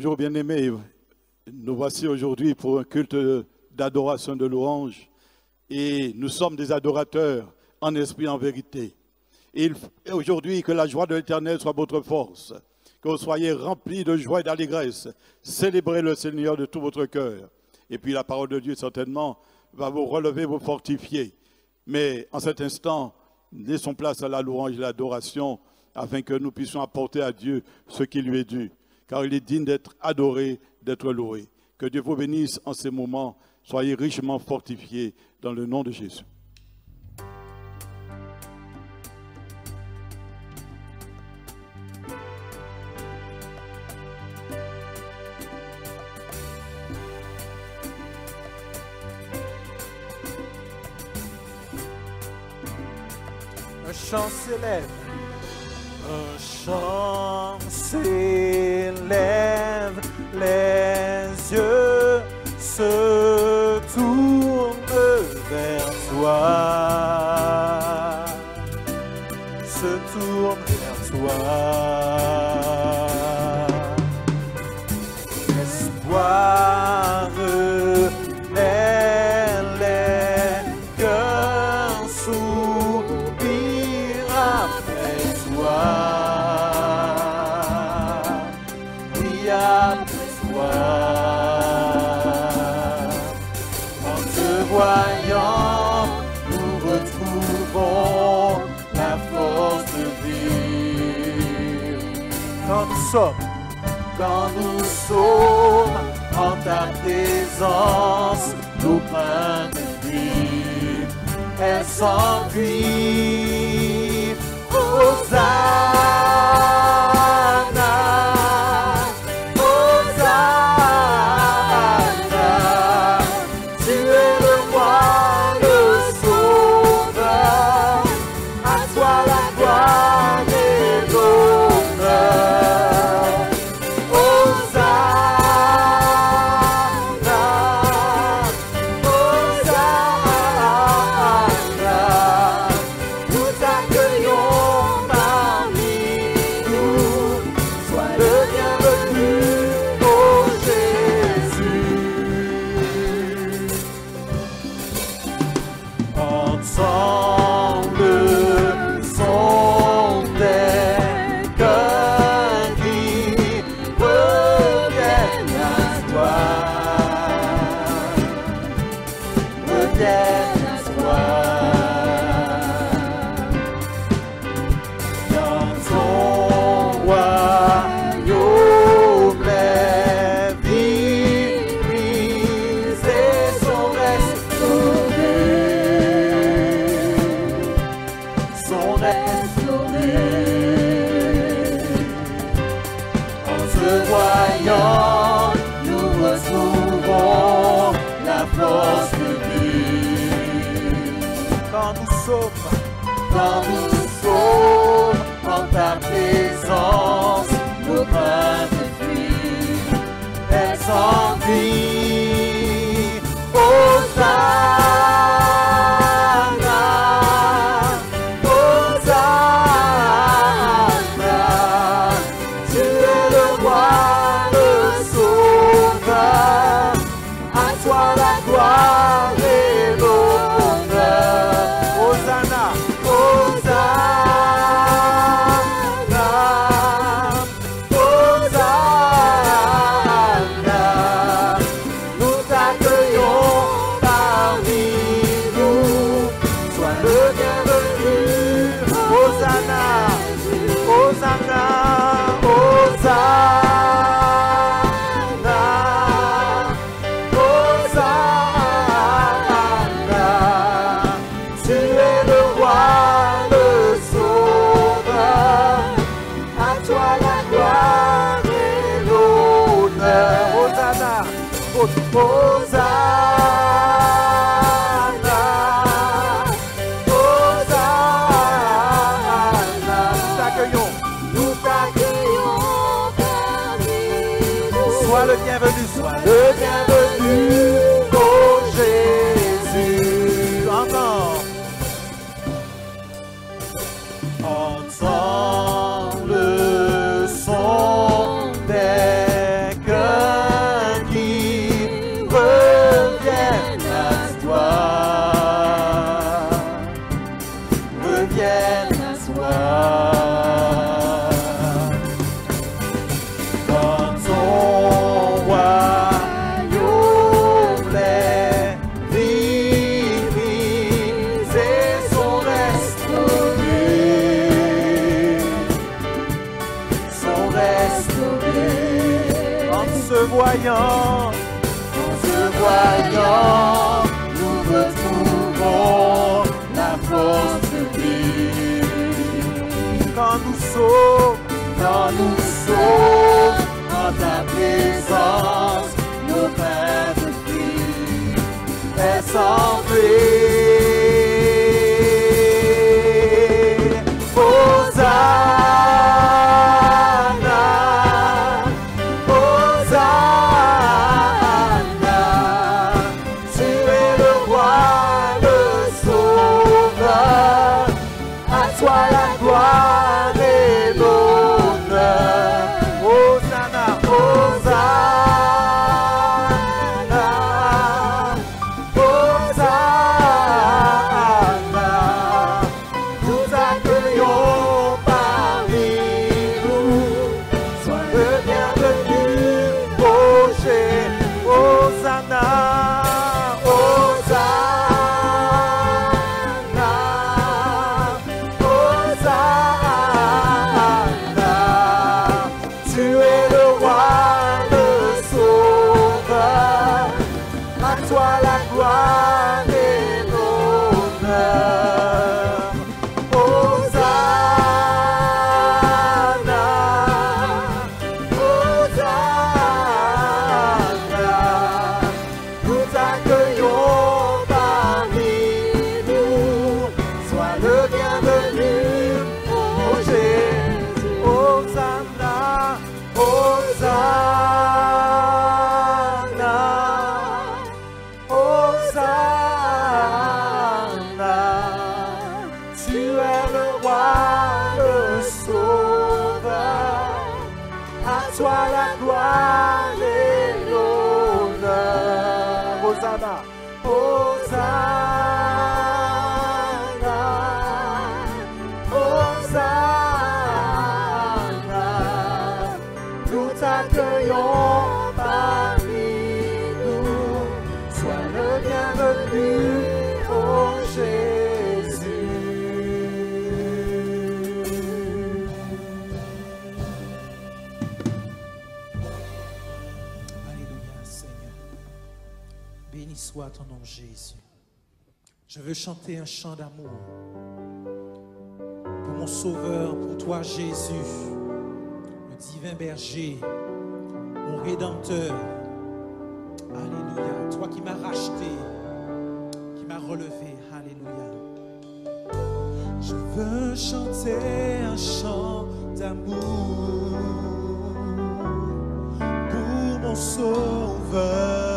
Bonjour bien-aimés, nous voici aujourd'hui pour un culte d'adoration, de louange, et nous sommes des adorateurs en esprit, en vérité. Et aujourd'hui, que la joie de l'Éternel soit votre force, que vous soyez remplis de joie et d'allégresse, célébrez le Seigneur de tout votre cœur. Et puis la parole de Dieu certainement va vous relever, vous fortifier. Mais en cet instant, laissons place à la louange et à l'adoration afin que nous puissions apporter à Dieu ce qui lui est dû. Car il est digne d'être adoré, d'être loué. Que Dieu vous bénisse en ces moments. Soyez richement fortifiés dans le nom de Jésus. Un chant s'élève. Un chant s'élève, les yeux se tournent vers toi, se tournent vers toi. Espoir, les cœurs soupirent après toi. Oui, après toi. En te voyant, nous retrouvons la force de vivre. Quand nous sommes en ta présence, nos craintes fuient, elles s'enfuient. Hosanna, Hosanna, tu es le roi, le sauveur, à toi la gloire et l'honneur. Hosanna, Hosanna, nous t'accueillons parmi nous. Sois le bienvenu, ô Jésus. Entends le son des cœurs qui reviennent à toi, reviennent à toi. Dans ton royaume, les vies brisées sont restaurées. En te voyant, nous retrouvons la force de vivre. Quand nous sommes en ta présence, nos craintes fuient, elles s'enfuient. Hosanna, Hosanna, tu es le roi, le sauveur, à toi la gloire et l'honneur. Hosanna, Hosanna, Hosanna, nous t'accueillons parmi nous. Sois le bienvenu. Hosanna, Hosanna, Hosanna, Hosanna, tu es le roi, le sauveur, à toi la gloire et l'honneur. Hosanna, Hosanna, Hosanna, nous t'accueillons parmi nous. Sois le bienvenu, ô Jésus. Encore. Entends le son des cœurs vienne s'asseoir dans ton royaume, les divisés sont restaurés, en se voyant, nous retrouvons la force de vie. Quand nous sommes en ta présence, nos rêves fuient, est semblés. Soit ton nom, Jésus. Je veux chanter un chant d'amour pour mon Sauveur, pour toi, Jésus, le divin berger, mon Rédempteur. Alléluia. Toi qui m'as racheté, qui m'as relevé. Alléluia. Je veux chanter un chant d'amour pour mon Sauveur.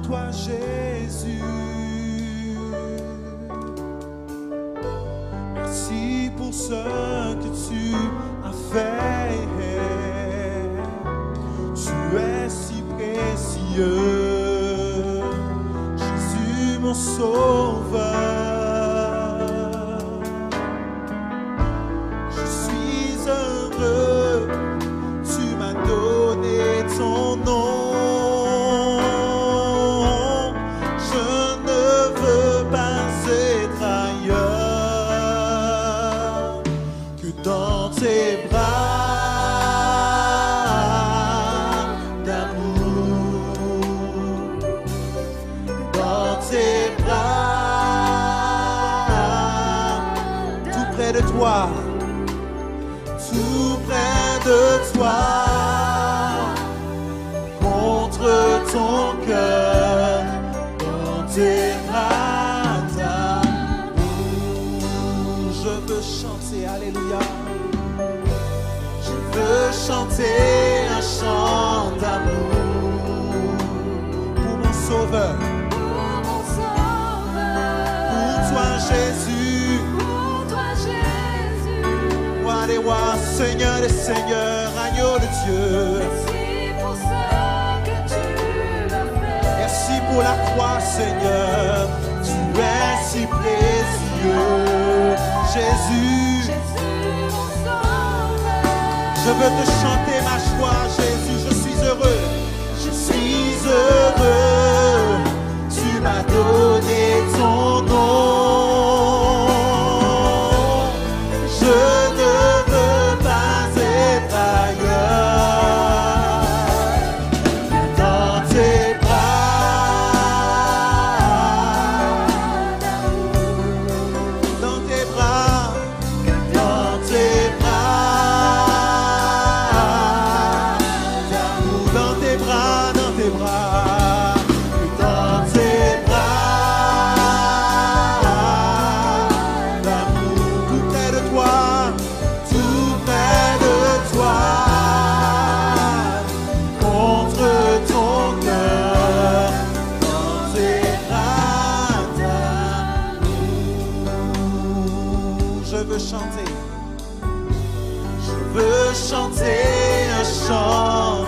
Toi, Jésus, merci pour ce que tu as fait. Tu es si précieux, Jésus mon Sauveur. Je suis heureux, tu m'as donné ton nom. Tout près de toi, contre ton cœur, dans tes bras d'amour. Je veux chanter, alléluia. Je veux chanter un chant d'amour pour mon Sauveur, pour toi Jésus. Des rois, Seigneur des seigneurs, agneau de Dieu. Merci pour ce que tu as fait. Merci pour la croix, Seigneur. Tu es si précieux. Je veux te chanter ma joie, Jésus, je suis heureux. Je suis heureux, tu m'as donné ton nom. Je ne veux pas être ailleurs dans tes bras, dans tes bras, dans tes bras, dans tes bras, dans tes bras, dans tes bras d'amour, tout près de toi, tout près de toi, contre ton cœur, dans tes bras d'amour. Je veux chanter. Je veux chanter un chant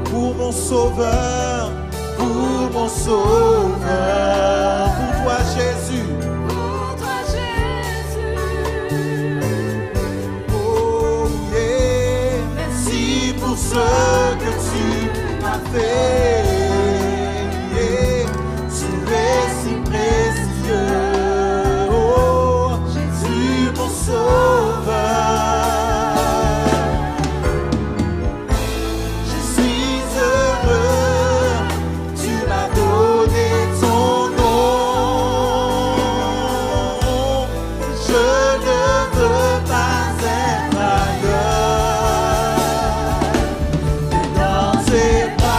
pour mon sauveur, pour mon sauveur, pour toi Jésus. Oh yeah, merci pour ce que tu m'as fait. Yeah, tu es si précieux. Oh Jésus mon sauveur. Je suis heureux, tu m'as donné ton nom. Je ne veux pas être ailleurs dans tes bras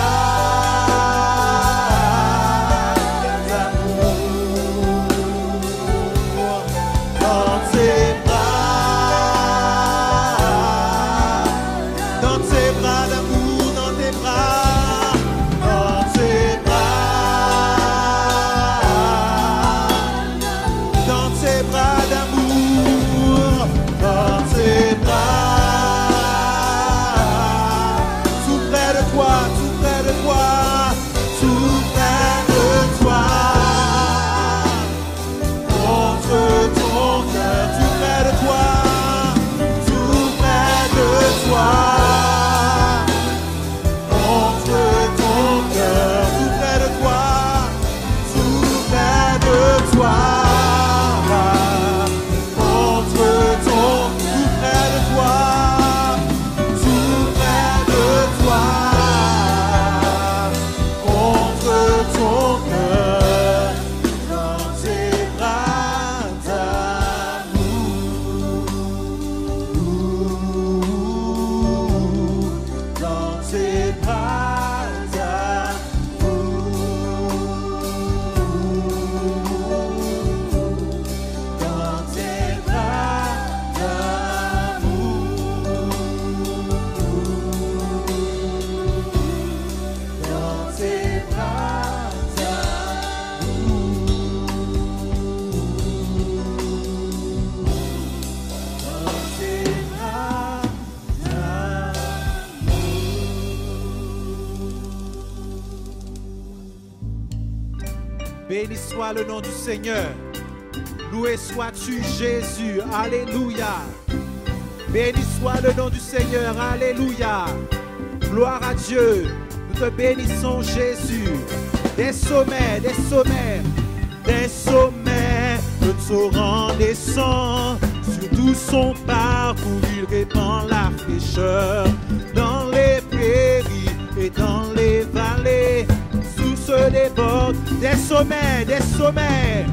d'amour, dans tes bras, dans tes bras d'amour, dans tes bras, dans tes bras, dans tes bras d'amour, dans tes bras, tout près de toi, tout près de toi, tout près de toi, contre ton cœur, tout près de toi, tout près de toi, contre ton cœur, tout près de toi, tout près de toi, contre ton, tout près de toi, tout près de toi, contre ton cœur, dans tes bras d'amour, dans tes bras d'amour, dans tes bras d'amour, dans tes bras Béni soit le nom du Seigneur. Loué sois-tu Jésus. Alléluia. Béni soit le nom du Seigneur. Alléluia. Gloire à Dieu. Nous te bénissons Jésus. Des sommets, des sommets, des sommets. Le torrent descend. Sur tout son parcours, il répand la fraîcheur. Dans les prairies et dans les vallées, se déborde. Des sommets, des sommets,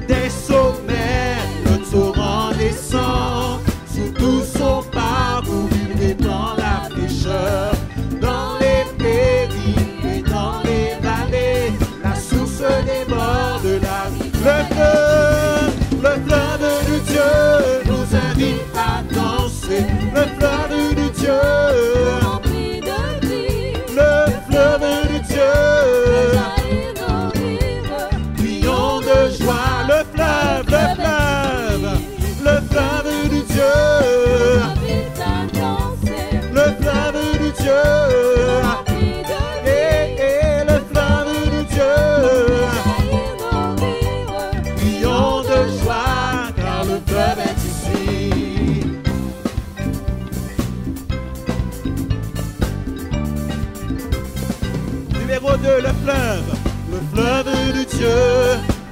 des sommets. Le torrent descend. Sur tout son parcours, il répand la fraîcheur. Dans les prairies et dans les vallées, la source déborde la vie. Le fleuve de Dieu nous invite à danser. Le fleuve de Dieu, Rempli de vie, le fleuve de Dieu. jaillit nos rives. Crions de joie, le fleuve Dieu, le fleuve de Dieu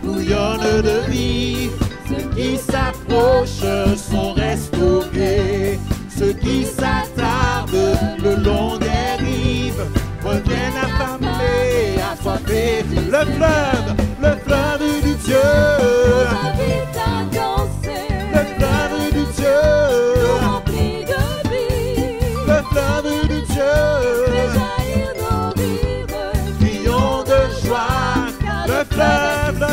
bouillonne de vie. Ceux qui s'approchent sont restaurés. Ceux qui s'attardent le long des rives reviennent affamés, assoiffés. Le fleuve de Dieu. Nous invite à danser. Le fleuve de Dieu. Nous remplit de vie. Le fleuve de Dieu. Fait jaillir nos rives. Crions de joie. Le fleuve de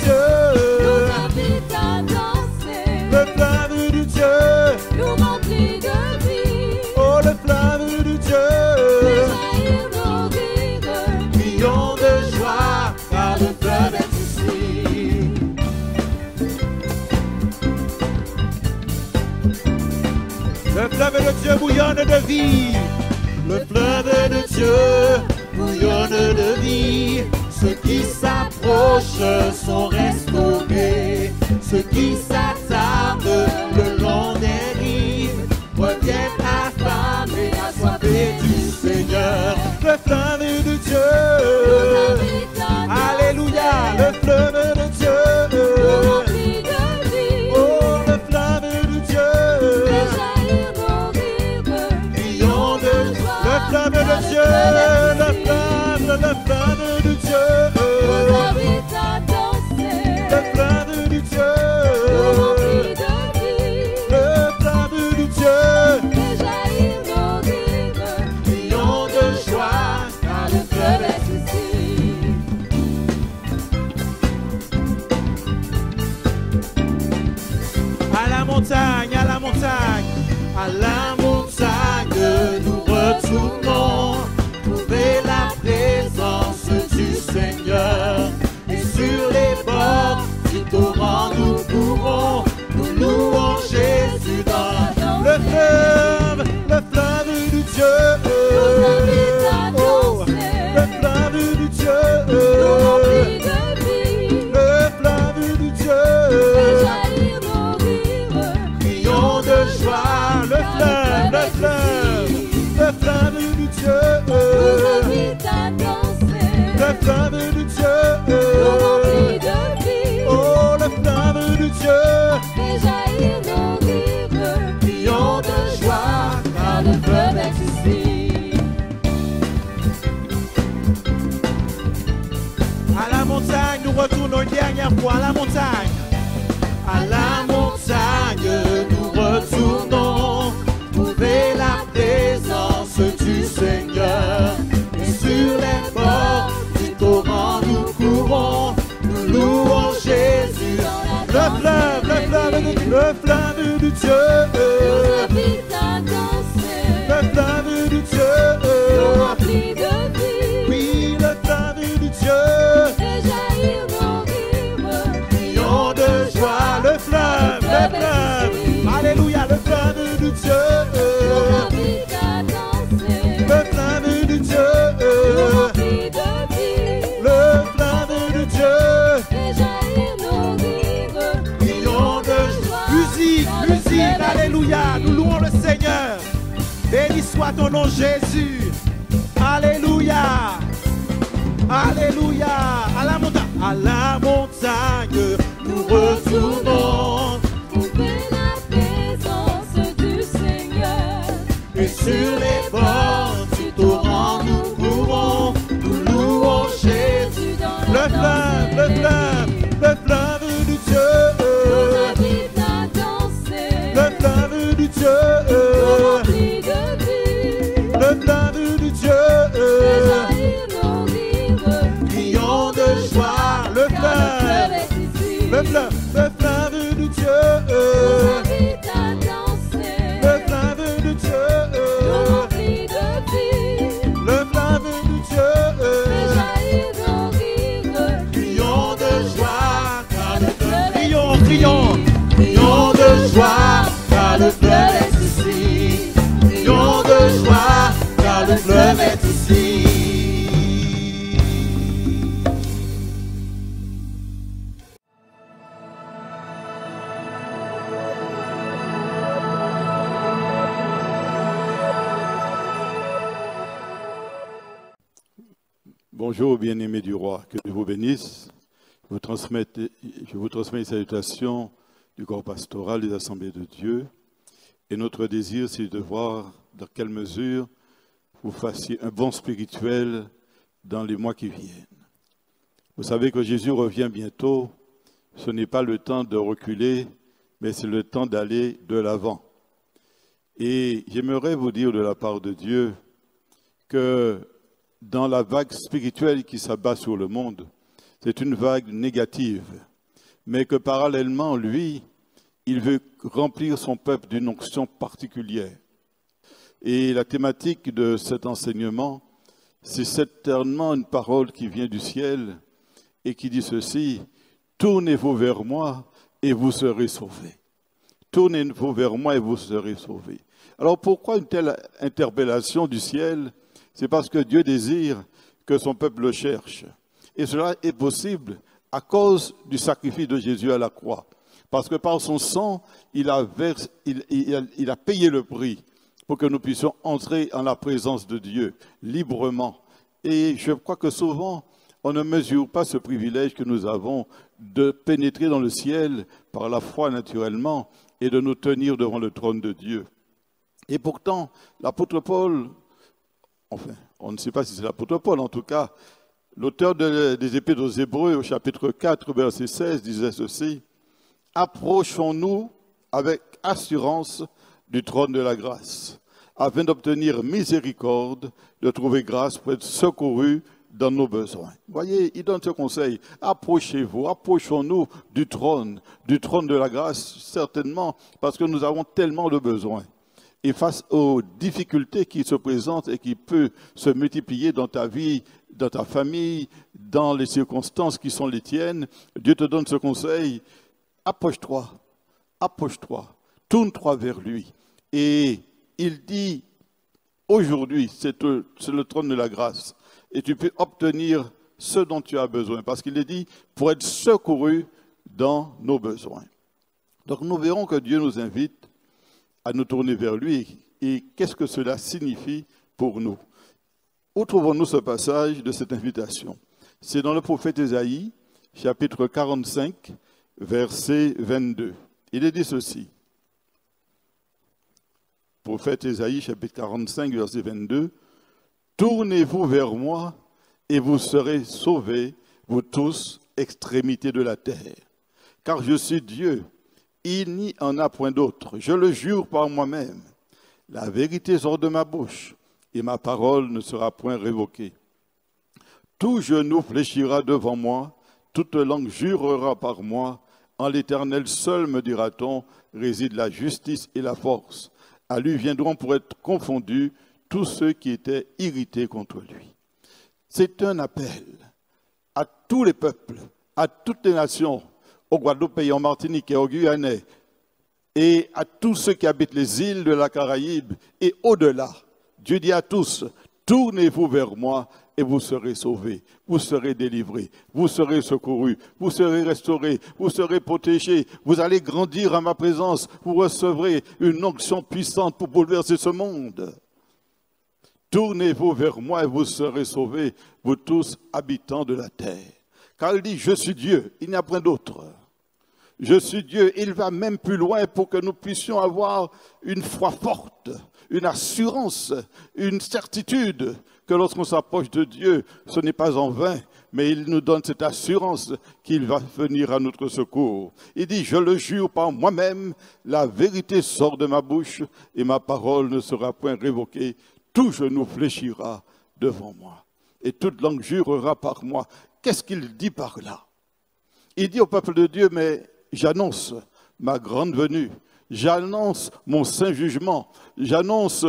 Dieu. Nous invite à danser. Le fleuve de Dieu. Nous remplit de vie. Oh, le fleuve de Dieu. Fait jaillir nos rives. Crions de joie, car le fleuve est ici. Le fleuve de Dieu bouillonne de vie. Le fleuve de Dieu bouillonne de vie. Ceux qui s'approchent sont restaurés. Ceux qui s'attardent le long des rives reviennent affamés, assoiffés du Seigneur. Le fleuve de Nous Dieu. invite à Alléluia, le fleuve de Dieu. nous remplit de vie. Oh, le fleuve de Dieu. Fait jaillir nos rives. Crions de joie. Le fleuve de Dieu. Le fleuve de Dieu. Nous invite à danser. Le fleuve de Dieu. Nous remplit de vie. Le fleuve de Dieu. Fait jaillir nos rives. Crions de joie, car Le fleuve est ici. à la montagne, à la montagne, à la montagne, nous retournons, trouver la présence du Seigneur. Et sur les bords du torrent, nous courons, nous louons Jésus dans le fleuve de Dieu. Nous invite à Oh, danser. le fleuve de Dieu. Nous remplit de vie. Le fleuve de Dieu. Fait jaillir nos rives. Crions de joie, le fleuve de Dieu. Nous invite à danser. Le fleuve de Dieu. Nous remplit de vie. Oh, le fleuve de Dieu. Fait jaillir nos rives. Crions de joie, car le fleuve est ici. À la montagne, nous retournons une dernière fois à la montagne. À la montagne, nous retournons, trouver la présence du Seigneur. Et sur les bords du torrent, nous courons, nous louons Jésus. Le fleuve de Dieu. Nous invite à danser. Le fleuve de Dieu. Nous remplit de vie. Oui, le fleuve de Dieu. Fait jaillir nos rives. Crions de joie, le fleuve. Alléluia, le fleuve de Dieu. Nous invite à danser. Le fleuve de Dieu. Nous remplit de vie. Le fleuve de Dieu. Fait jaillir nos rives. Crions de joie. Musique, alléluia, nous louons le Seigneur. Béni soit ton nom, Jésus. Alléluia. Alléluia. À la montagne, nous retournons. Trouver la présence du Seigneur. Et sur les bords du torrent, nous courons, nous louons Jésus. Le fleuve de Dieu. Nous invite à danser. Le fleuve de Dieu. Nous remplit de vie. Le fleuve de Dieu. Fait jaillir nos rives. Crions de joie, le Car le fleuve. fleuve est ici. Le fleuve de Dieu. Nous invite à danser. Le fleuve de Dieu. Nous remplit de vie. Le fleuve de Dieu. Fait jaillir nos rives. Crions de joie, car le fleuve. Crions. Crions de joie, car le fleuve est ici. Crions de joie, car le fleuve est ici. Bonjour, bien-aimés du roi, que Dieu vous bénisse. Je vous transmets les salutations du corps pastoral des assemblées de Dieu. Et notre désir, c'est de voir dans quelle mesure vous fassiez un bond spirituel dans les mois qui viennent. Vous savez que Jésus revient bientôt. Ce n'est pas le temps de reculer, mais c'est le temps d'aller de l'avant. Et j'aimerais vous dire de la part de Dieu que dans la vague spirituelle qui s'abat sur le monde, c'est une vague négative, mais que parallèlement, lui, il veut remplir son peuple d'une onction particulière. Et la thématique de cet enseignement, c'est certainement une parole qui vient du ciel et qui dit ceci: tournez-vous vers moi et vous serez sauvés. Tournez-vous vers moi et vous serez sauvés. Alors pourquoi une telle interpellation du ciel? C'est parce que Dieu désire que son peuple le cherche. Et cela est possible à cause du sacrifice de Jésus à la croix. Parce que par son sang, il a payé le prix pour que nous puissions entrer en la présence de Dieu librement. Et je crois que souvent, on ne mesure pas ce privilège que nous avons de pénétrer dans le ciel par la foi naturellement et de nous tenir devant le trône de Dieu. Et pourtant, l'apôtre Paul, enfin, on ne sait pas si c'est l'apôtre Paul, en tout cas, l'auteur des Épîtres aux Hébreux, au chapitre 4, verset 16, disait ceci: « Approchons-nous avec assurance du trône de la grâce, afin d'obtenir miséricorde, de trouver grâce pour être secourus dans nos besoins. » Vous voyez, il donne ce conseil: approchez-vous, approchons-nous du trône de la grâce, certainement, parce que nous avons tellement de besoins. Et face aux difficultés qui se présentent et qui peuvent se multiplier dans ta vie, dans ta famille, dans les circonstances qui sont les tiennes, Dieu te donne ce conseil: approche-toi, tourne-toi vers lui. Et il dit, aujourd'hui, c'est le trône de la grâce, et tu peux obtenir ce dont tu as besoin, parce qu'il est dit, pour être secouru dans nos besoins. Donc nous verrons que Dieu nous invite à nous tourner vers lui. Et qu'est-ce que cela signifie pour nous? Où trouvons-nous ce passage de cette invitation? C'est dans le prophète Ésaïe, chapitre 45, verset 22. Il est dit ceci. Prophète Ésaïe, chapitre 45, verset 22. « Tournez-vous vers moi et vous serez sauvés, vous tous, extrémités de la terre. Car je suis Dieu, il n'y en a point d'autre. Je le jure par moi-même. La vérité sort de ma bouche et ma parole ne sera point révoquée. Tout genou fléchira devant moi, toute langue jurera par moi. En l'Éternel seul, me dira-t-on, réside la justice et la force. À lui viendront pour être confondus tous ceux qui étaient irrités contre lui. » C'est un appel à tous les peuples, à toutes les nations, au Guadeloupe et en Martinique et au Guyanais, et à tous ceux qui habitent les îles de la Caraïbe et au-delà. Dieu dit à tous: tournez-vous vers moi et vous serez sauvés, vous serez délivrés, vous serez secourus, vous serez restaurés, vous serez protégés, vous allez grandir à ma présence, vous recevrez une onction puissante pour bouleverser ce monde. Tournez-vous vers moi et vous serez sauvés, vous tous habitants de la terre. Car il dit: je suis Dieu, il n'y a point d'autre. Je suis Dieu. Il va même plus loin pour que nous puissions avoir une foi forte, une assurance, une certitude que lorsqu'on s'approche de Dieu, ce n'est pas en vain, mais il nous donne cette assurance qu'il va venir à notre secours. Il dit: je le jure par moi-même, la vérité sort de ma bouche et ma parole ne sera point révoquée. Tout genou fléchira devant moi et toute langue jurera par moi. Qu'est-ce qu'il dit par là? Il dit au peuple de Dieu: mais j'annonce ma grande venue, j'annonce mon saint jugement, j'annonce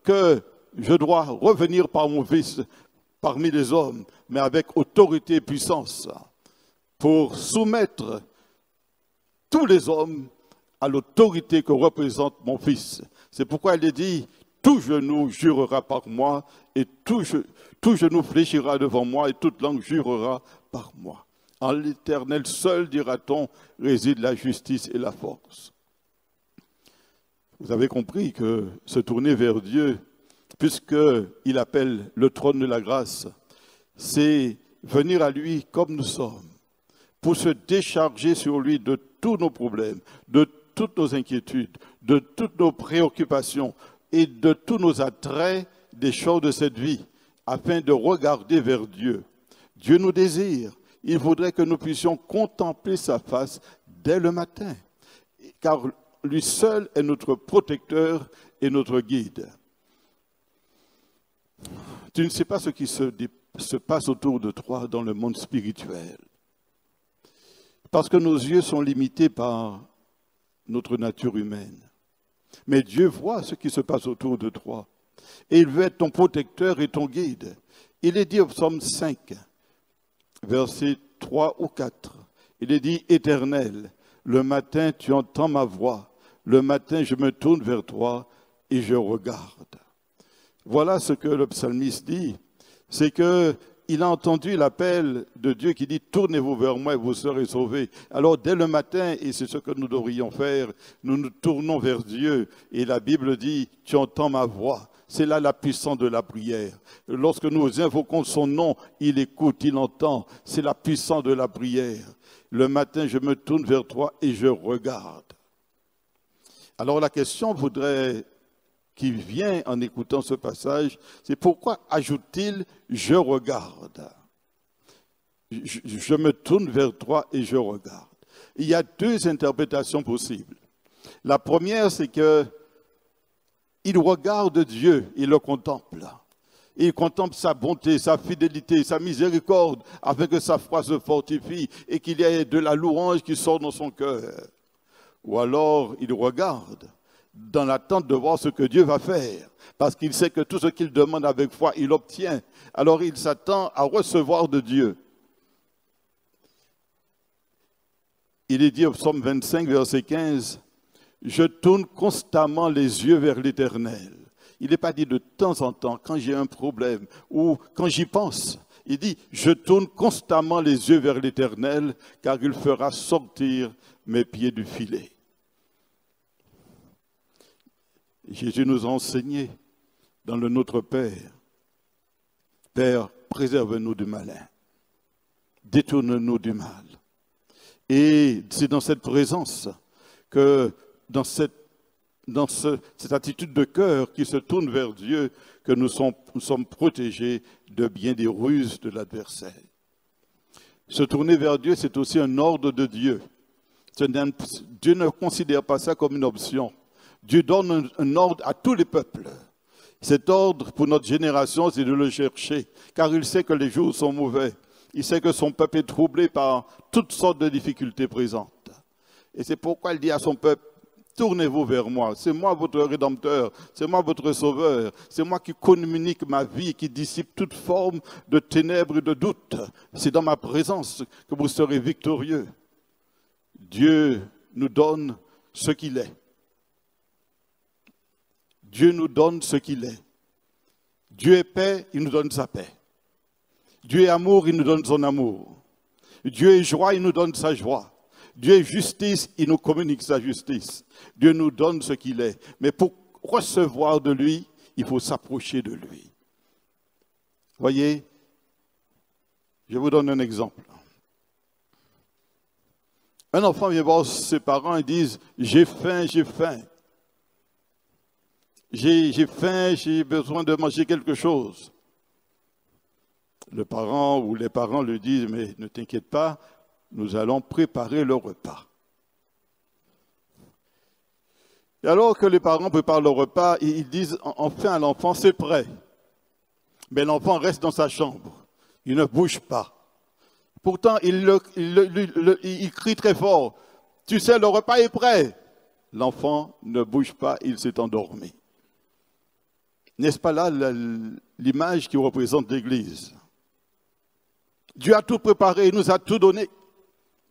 que je dois revenir par mon Fils parmi les hommes, mais avec autorité et puissance, pour soumettre tous les hommes à l'autorité que représente mon Fils. C'est pourquoi il est dit: tout genou jurera par moi, et tout genou fléchira devant moi, et toute langue jurera par moi. En l'Éternel seul, dira-t-on, réside la justice et la force. Vous avez compris que se tourner vers Dieu, puisqu'il appelle le trône de la grâce, c'est venir à lui comme nous sommes, pour se décharger sur lui de tous nos problèmes, de toutes nos inquiétudes, de toutes nos préoccupations et de tous nos attraits des choses de cette vie, afin de regarder vers Dieu. Dieu nous désire. Il faudrait que nous puissions contempler sa face dès le matin, car lui seul est notre protecteur et notre guide. Tu ne sais pas ce qui se passe autour de toi dans le monde spirituel, parce que nos yeux sont limités par notre nature humaine. Mais Dieu voit ce qui se passe autour de toi, et il veut être ton protecteur et ton guide. Il est dit au psaume 5, versets 3 ou 4, il est dit « Éternel, le matin tu entends ma voix, le matin je me tourne vers toi et je regarde. » Voilà ce que le psalmiste dit, c'est qu'il a entendu l'appel de Dieu qui dit « Tournez-vous vers moi et vous serez sauvés ». Alors dès le matin, et c'est ce que nous devrions faire, nous nous tournons vers Dieu et la Bible dit « Tu entends ma voix ». C'est là la puissance de la prière. Lorsque nous invoquons son nom, il écoute, il entend. C'est la puissance de la prière. Le matin, je me tourne vers toi et je regarde. Alors la question qui vient en écoutant ce passage, c'est pourquoi ajoute-t-il « je regarde ». Je me tourne vers toi et je regarde. Il y a deux interprétations possibles. La première, c'est que il regarde Dieu, il le contemple. Il contemple sa bonté, sa fidélité, sa miséricorde, afin que sa foi se fortifie et qu'il y ait de la louange qui sort dans son cœur. Ou alors, il regarde dans l'attente de voir ce que Dieu va faire, parce qu'il sait que tout ce qu'il demande avec foi, il obtient. Alors, il s'attend à recevoir de Dieu. Il est dit au psaume 25, verset 15, « Je tourne constamment les yeux vers l'Éternel. » Il n'est pas dit de temps en temps, quand j'ai un problème ou quand j'y pense. Il dit, « Je tourne constamment les yeux vers l'Éternel, car il fera sortir mes pieds du filet. » Jésus nous a enseigné dans le Notre Père, « Père, préserve-nous du malin, détourne-nous du mal. » Et c'est dans cette présence que dans cette attitude de cœur qui se tourne vers Dieu que nous sommes protégés de bien des ruses de l'adversaire. Se tourner vers Dieu, c'est aussi un ordre de Dieu. Dieu ne considère pas ça comme une option. Dieu donne un ordre à tous les peuples. Cet ordre, pour notre génération, c'est de le chercher, car il sait que les jours sont mauvais. Il sait que son peuple est troublé par toutes sortes de difficultés présentes. Et c'est pourquoi il dit à son peuple, tournez-vous vers moi, c'est moi votre Rédempteur, c'est moi votre Sauveur, c'est moi qui communique ma vie, qui dissipe toute forme de ténèbres et de doute. C'est dans ma présence que vous serez victorieux. Dieu nous donne ce qu'il est. Dieu nous donne ce qu'il est. Dieu est paix, il nous donne sa paix. Dieu est amour, il nous donne son amour. Dieu est joie, il nous donne sa joie. Dieu est justice, il nous communique sa justice. Dieu nous donne ce qu'il est. Mais pour recevoir de lui, il faut s'approcher de lui. Voyez, je vous donne un exemple. Un enfant vient voir ses parents et dit « J'ai faim, j'ai faim. J'ai faim, j'ai besoin de manger quelque chose. » Le parent ou les parents lui disent « Mais ne t'inquiète pas, nous allons préparer le repas. » Et alors que les parents préparent le repas, ils disent enfin à l'enfant, c'est prêt. Mais l'enfant reste dans sa chambre. Il ne bouge pas. Pourtant, il crie très fort. Tu sais, le repas est prêt. L'enfant ne bouge pas, il s'est endormi. N'est-ce pas là l'image qui représente l'Église? Dieu a tout préparé, il nous a tout donné.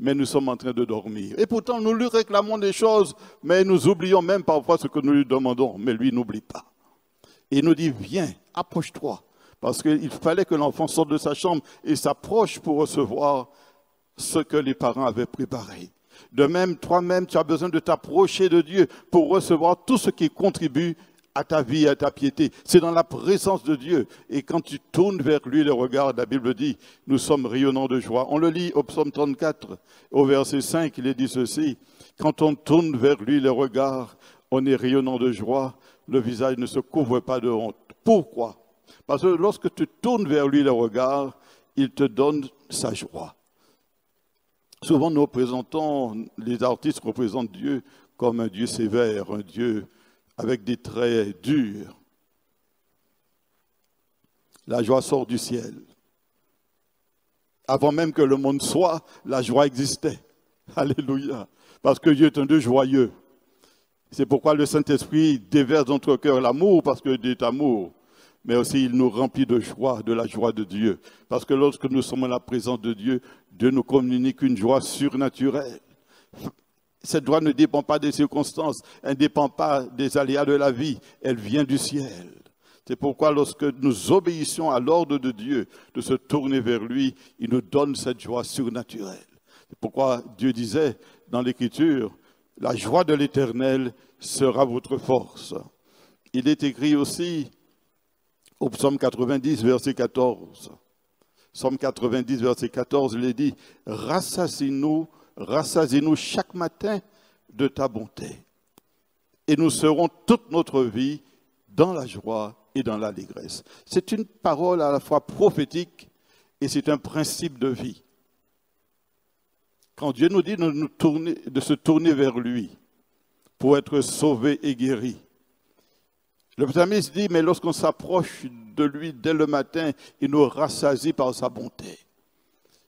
Mais nous sommes en train de dormir. Et pourtant, nous lui réclamons des choses, mais nous oublions même parfois ce que nous lui demandons. Mais lui n'oublie pas. Et il nous dit, viens, approche-toi. Parce qu'il fallait que l'enfant sorte de sa chambre et s'approche pour recevoir ce que les parents avaient préparé. De même, toi-même, tu as besoin de t'approcher de Dieu pour recevoir tout ce qui contribue à ta vie, à ta piété. C'est dans la présence de Dieu. Et quand tu tournes vers lui le regard, la Bible dit, nous sommes rayonnants de joie. On le lit au psaume 34, au verset 5, il est dit ceci, quand on tourne vers lui le regard, on est rayonnant de joie, le visage ne se couvre pas de honte. Pourquoi? Parce que lorsque tu tournes vers lui le regard, il te donne sa joie. Souvent, les artistes représentent Dieu comme un Dieu sévère, un Dieu avec des traits durs. La joie sort du ciel. Avant même que le monde soit, la joie existait. Alléluia. Parce que Dieu est un Dieu joyeux. C'est pourquoi le Saint-Esprit déverse dans notre cœur l'amour, parce que Dieu est amour. Mais aussi, il nous remplit de joie, de la joie de Dieu. Parce que lorsque nous sommes en la présence de Dieu, Dieu nous communique une joie surnaturelle. Cette joie ne dépend pas des circonstances, elle ne dépend pas des aléas de la vie, elle vient du ciel. C'est pourquoi lorsque nous obéissons à l'ordre de Dieu de se tourner vers lui, il nous donne cette joie surnaturelle. C'est pourquoi Dieu disait dans l'Écriture, la joie de l'Éternel sera votre force. Il est écrit aussi au psaume 90, verset 14. Psaume 90, verset 14, il est dit, rassasie-nous chaque matin de ta bonté. Et nous serons toute notre vie dans la joie et dans l'allégresse. C'est une parole à la fois prophétique et c'est un principe de vie. Quand Dieu nous dit de se tourner vers lui pour être sauvé et guéri, le psalmiste dit, mais lorsqu'on s'approche de lui dès le matin, il nous rassasie par sa bonté.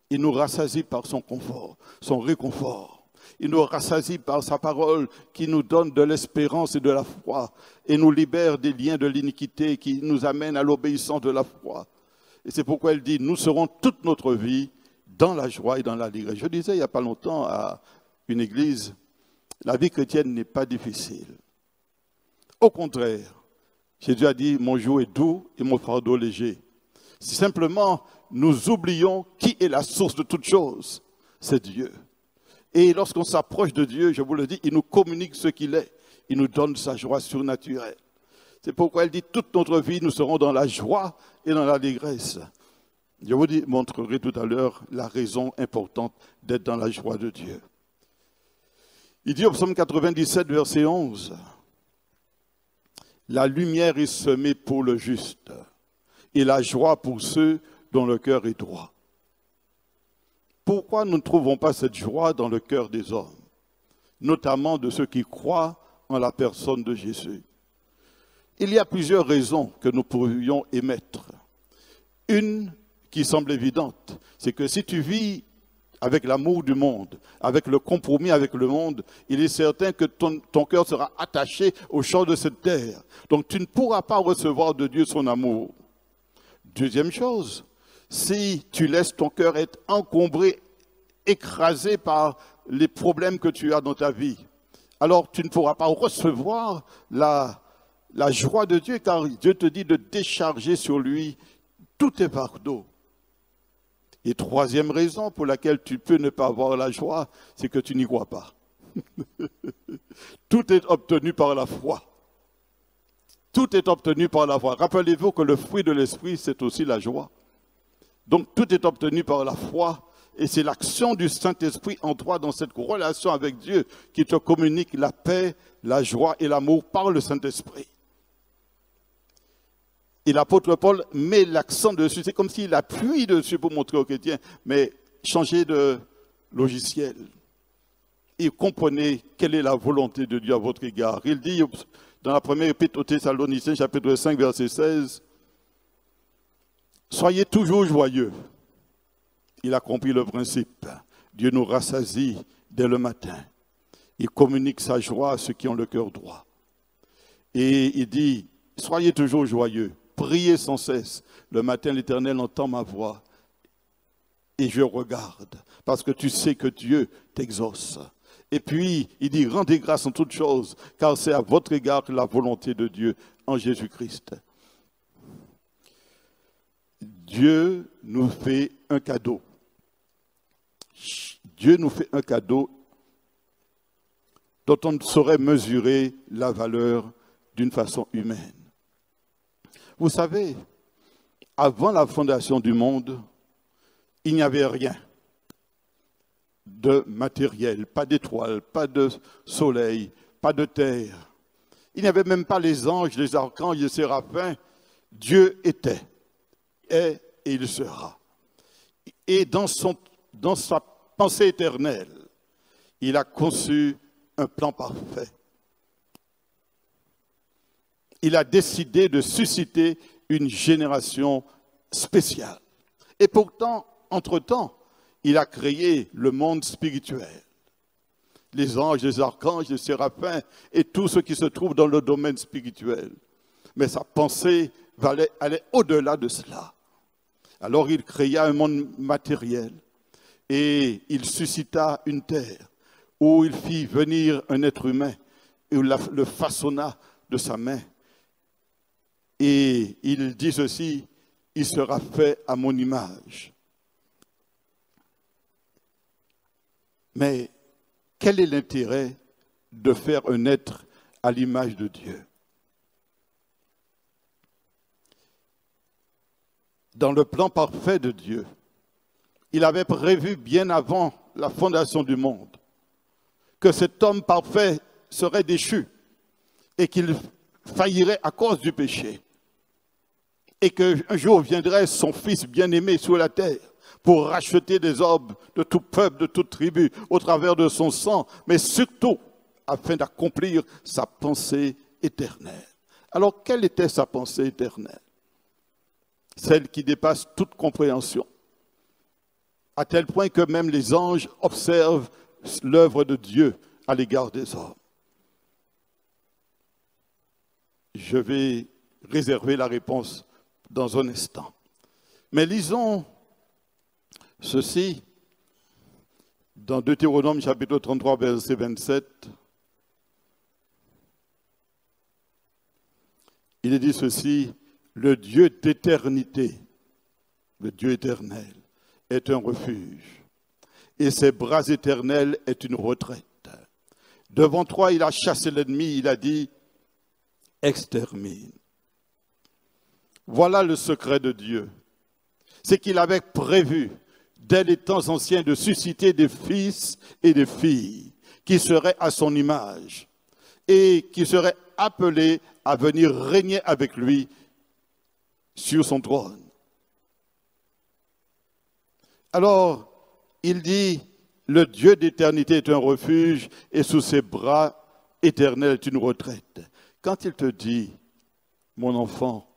Il nous rassasie par son confort, son réconfort. Il nous rassasie par sa parole qui nous donne de l'espérance et de la foi et nous libère des liens de l'iniquité qui nous amènent à l'obéissance de la foi. Et c'est pourquoi elle dit, nous serons toute notre vie dans la joie et dans l'allégresse. Je disais il n'y a pas longtemps à une église, la vie chrétienne n'est pas difficile. Au contraire, Jésus a dit, mon joug est doux et mon fardeau léger. Si simplement nous oublions qui est la source de toutes choses, c'est Dieu. Et lorsqu'on s'approche de Dieu, je vous le dis, il nous communique ce qu'il est. Il nous donne sa joie surnaturelle. C'est pourquoi elle dit, toute notre vie, nous serons dans la joie et dans l'allégresse. Je vous montrerai tout à l'heure la raison importante d'être dans la joie de Dieu. Il dit au psaume 97, verset 11, la lumière est semée pour le juste et la joie pour ceux dont le cœur est droit. Pourquoi nous ne trouvons pas cette joie dans le cœur des hommes, notamment de ceux qui croient en la personne de Jésus? Il y a plusieurs raisons que nous pourrions émettre. Une qui semble évidente, c'est que si tu vis avec l'amour du monde, avec le compromis avec le monde, il est certain que ton cœur sera attaché aux choses de cette terre. Donc tu ne pourras pas recevoir de Dieu son amour. Deuxième chose, si tu laisses ton cœur être encombré, écrasé par les problèmes que tu as dans ta vie, alors tu ne pourras pas recevoir la joie de Dieu, car Dieu te dit de décharger sur lui tous tes fardeaux. Et troisième raison pour laquelle tu peux ne pas avoir la joie, c'est que tu n'y crois pas. Tout est obtenu par la foi. Tout est obtenu par la foi. Rappelez-vous que le fruit de l'esprit, c'est aussi la joie. Donc tout est obtenu par la foi. Et c'est l'action du Saint-Esprit en toi dans cette relation avec Dieu qui te communique la paix, la joie et l'amour par le Saint-Esprit. Et l'apôtre Paul met l'accent dessus. C'est comme s'il appuie dessus pour montrer aux chrétiens, mais changez de logiciel. Et comprenez quelle est la volonté de Dieu à votre égard. Il dit dans la première épître aux Thessaloniciens, chapitre 5, verset 16, « Soyez toujours joyeux. » Il a compris le principe. Dieu nous rassasie dès le matin. Il communique sa joie à ceux qui ont le cœur droit. Et il dit, soyez toujours joyeux. Priez sans cesse. Le matin, l'Éternel entend ma voix et je regarde parce que tu sais que Dieu t'exauce. Et puis, il dit, rendez grâce en toutes choses, car c'est à votre égard la volonté de Dieu en Jésus-Christ. Dieu nous fait un cadeau. Dieu nous fait un cadeau dont on ne saurait mesurer la valeur d'une façon humaine. Vous savez, avant la fondation du monde, il n'y avait rien de matériel, pas d'étoiles, pas de soleil, pas de terre. Il n'y avait même pas les anges, les archanges, les séraphins. Dieu était, est et il sera. Et dans sa pensée éternelle, il a conçu un plan parfait. Il a décidé de susciter une génération spéciale. Et pourtant, entre-temps, il a créé le monde spirituel. Les anges, les archanges, les séraphins et tout ce qui se trouve dans le domaine spirituel. Mais sa pensée allait au-delà de cela. Alors il créa un monde matériel et il suscita une terre où il fit venir un être humain et le façonna de sa main. Et il dit ceci, il sera fait à mon image. Mais quel est l'intérêt de faire un être à l'image de Dieu? Dans le plan parfait de Dieu, il avait prévu bien avant la fondation du monde que cet homme parfait serait déchu et qu'il faillirait à cause du péché. Et qu'un jour viendrait son fils bien-aimé sur la terre pour racheter des hommes de tout peuple, de toute tribu, au travers de son sang, mais surtout afin d'accomplir sa pensée éternelle. Alors, quelle était sa pensée éternelle? Celle qui dépasse toute compréhension, à tel point que même les anges observent l'œuvre de Dieu à l'égard des hommes. Je vais réserver la réponse dans un instant. Mais lisons ceci dans Deutéronome chapitre 33, verset 27. Il est dit ceci, le Dieu d'éternité, le Dieu éternel, est un refuge, et ses bras éternels est une retraite. Devant toi, il a chassé l'ennemi, il a dit, extermine. Voilà le secret de Dieu. C'est qu'il avait prévu, dès les temps anciens, de susciter des fils et des filles qui seraient à son image et qui seraient appelés à venir régner avec lui sur son trône. Alors, il dit, le Dieu d'éternité est un refuge et sous ses bras éternels est une retraite. Quand il te dit, mon enfant,